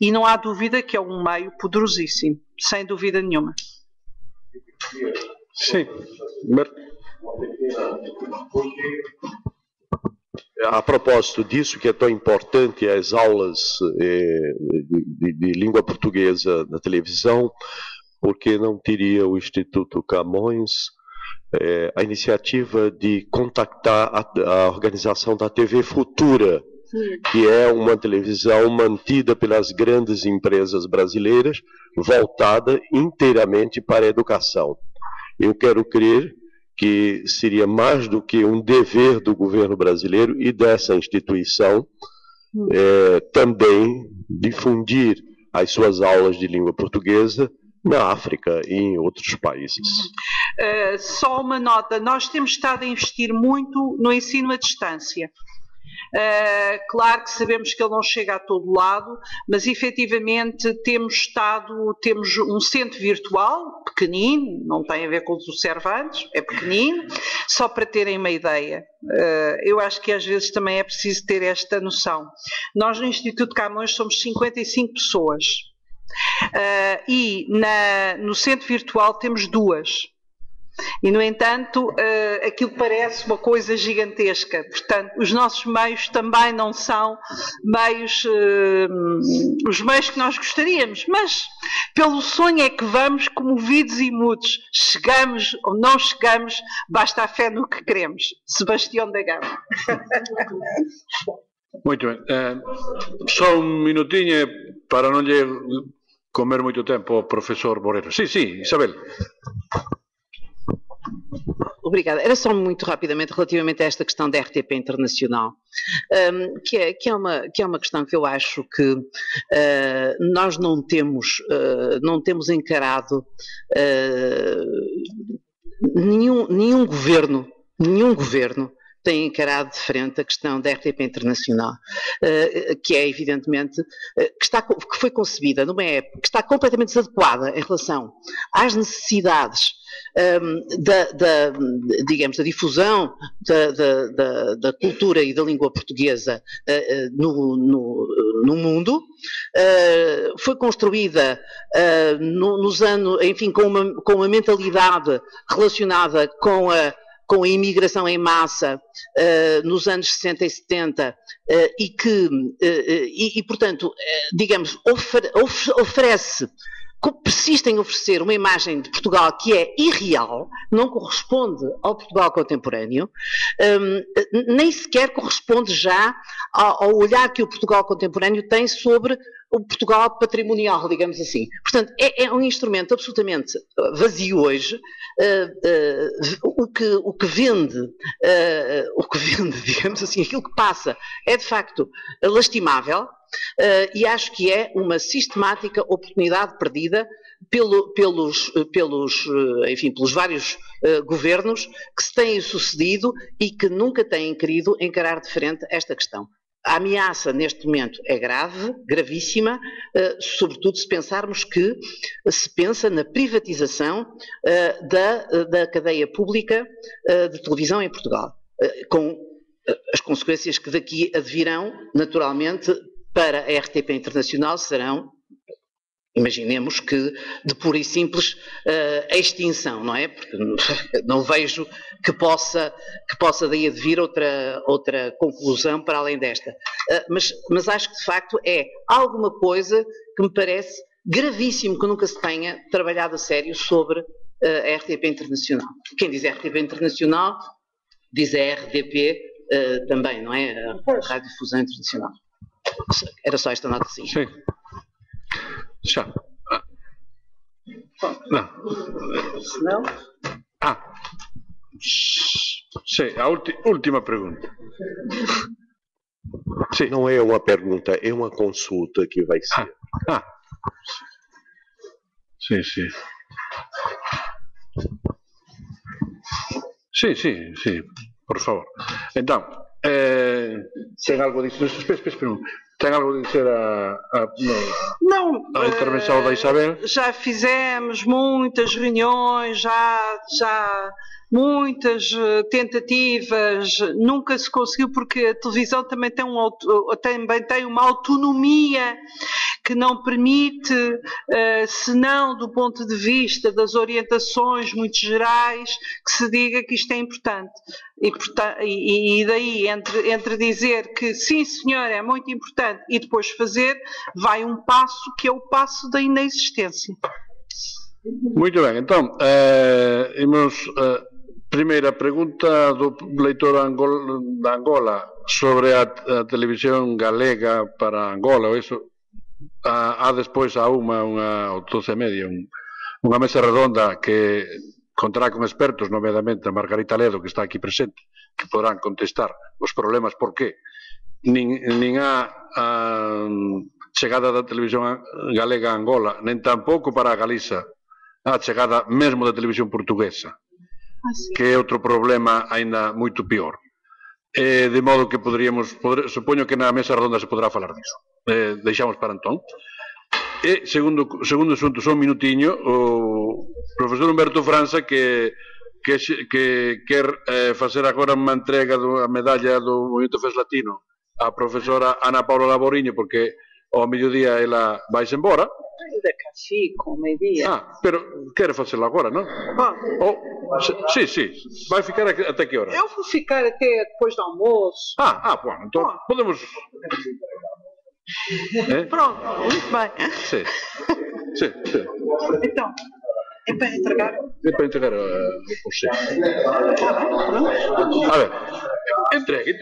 E não há dúvida que é um meio poderosíssimo, sem dúvida nenhuma. Sim. A propósito disso, que é tão importante as aulas de língua portuguesa na televisão, porque não teria o Instituto Camões a iniciativa de contactar a organização da TV Futura, que é uma televisão mantida pelas grandes empresas brasileiras, voltada inteiramente para a educação. Eu quero crer que seria mais do que um dever do governo brasileiro e dessa instituição também difundir as suas aulas de língua portuguesa na África e em outros países. Só uma nota, nós temos estado a investir muito no ensino à distância. Claro que sabemos que ele não chega a todo lado, mas efetivamente temos um centro virtual, pequenino, não tem a ver com os Cervantes, é pequenino, só para terem uma ideia. Eu acho que às vezes também é preciso ter esta noção. Nós no Instituto Camões somos 55 pessoas e no centro virtual temos 2. E, no entanto, aquilo parece uma coisa gigantesca. Portanto, os nossos meios também não são meios, os meios que nós gostaríamos, mas pelo sonho é que vamos, comovidos e mudos. Chegamos ou não chegamos, basta a fé no que queremos. Sebastião da Gama. Muito bem. Só um minutinho para não lhe comer muito tempo ao professor Borrero. Sim, Isabel. Obrigada. Era só muito rapidamente relativamente a esta questão da RTP Internacional, que é uma questão que eu acho que nós não temos encarado nenhum governo tem encarado de frente a questão da RTP Internacional, que é evidentemente, que foi concebida numa época que está completamente desadequada em relação às necessidades digamos, da difusão da cultura e da língua portuguesa no mundo. Foi construída nos anos, enfim, com uma mentalidade relacionada com a imigração em massa nos anos 60 e 70 e portanto, digamos, oferece, persiste em oferecer uma imagem de Portugal que é irreal, não corresponde ao Portugal contemporâneo, nem sequer corresponde já ao olhar que o Portugal contemporâneo tem sobre o Portugal patrimonial, digamos assim. Portanto, é um instrumento absolutamente vazio hoje. O que vende, digamos assim, aquilo que passa é de facto lastimável. E acho que é uma sistemática oportunidade perdida pelos vários governos que se têm sucedido e que nunca têm querido encarar de frente esta questão. A ameaça neste momento é grave, gravíssima, sobretudo se pensarmos que se pensa na privatização da cadeia pública de televisão em Portugal, com as consequências que daqui advirão, naturalmente, para a RTP Internacional serão, imaginemos que, de pura e simples extinção, não é? Porque não vejo que possa daí advir outra conclusão para além desta. Mas acho que, de facto, é alguma coisa que me parece gravíssimo que nunca se tenha trabalhado a sério sobre a RTP Internacional. Quem diz RTP Internacional diz a RDP também, não é? A Rádio Difusão Internacional. Era só esta nota, sim. Sim. Já. Não. Não? Sim, a última pergunta. Sim. Não é uma pergunta, é uma consulta que vai ser. Sim, sim. Sim, por favor. Então, tem algo a dizer? Espera. Tem algo a dizer Não, a intervenção da Isabel? Já fizemos muitas reuniões, já muitas tentativas, nunca se conseguiu porque a televisão também tem uma autonomia que não permite, senão do ponto de vista das orientações muito gerais, que se diga que isto é importante. E daí, entre dizer que sim senhor, é muito importante e depois fazer, vai um passo que é o passo da inexistência. Muito bem, então, primeira pergunta do leitor da Angola sobre a televisão galega para Angola, isso. Há despois a unha 12:30, unha mesa redonda que contará con expertos, nomeadamente a Margarita Ledo, que está aquí presente, que poderán contestar os problemas por qué nin a chegada da televisión galega a Angola, nen tampouco para a Galiza a chegada mesmo da televisión portuguesa, que é outro problema aínda moito pior. De modo que supoño que na mesa redonda se poderá falar disso. Deixamos para entón. E segundo asunto, só un minutiño, o profesor Humberto Franza que quer facer agora unha entrega da medalla do Movimento Fes Latino á profesora Ana Paula Laboriño, porque ao mediodía ela vaise embora. Ainda cá fico, meio-dia. Pero quere facelo agora, non? Sí, vai ficar até que hora? Eu vou ficar até depois do almoço. Bueno, então podemos... Pronto, muito bem. Sim. Então, é para entregar? É para entregar o chefe. A ver, entregue.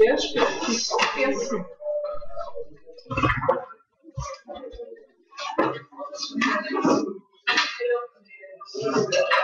Penso.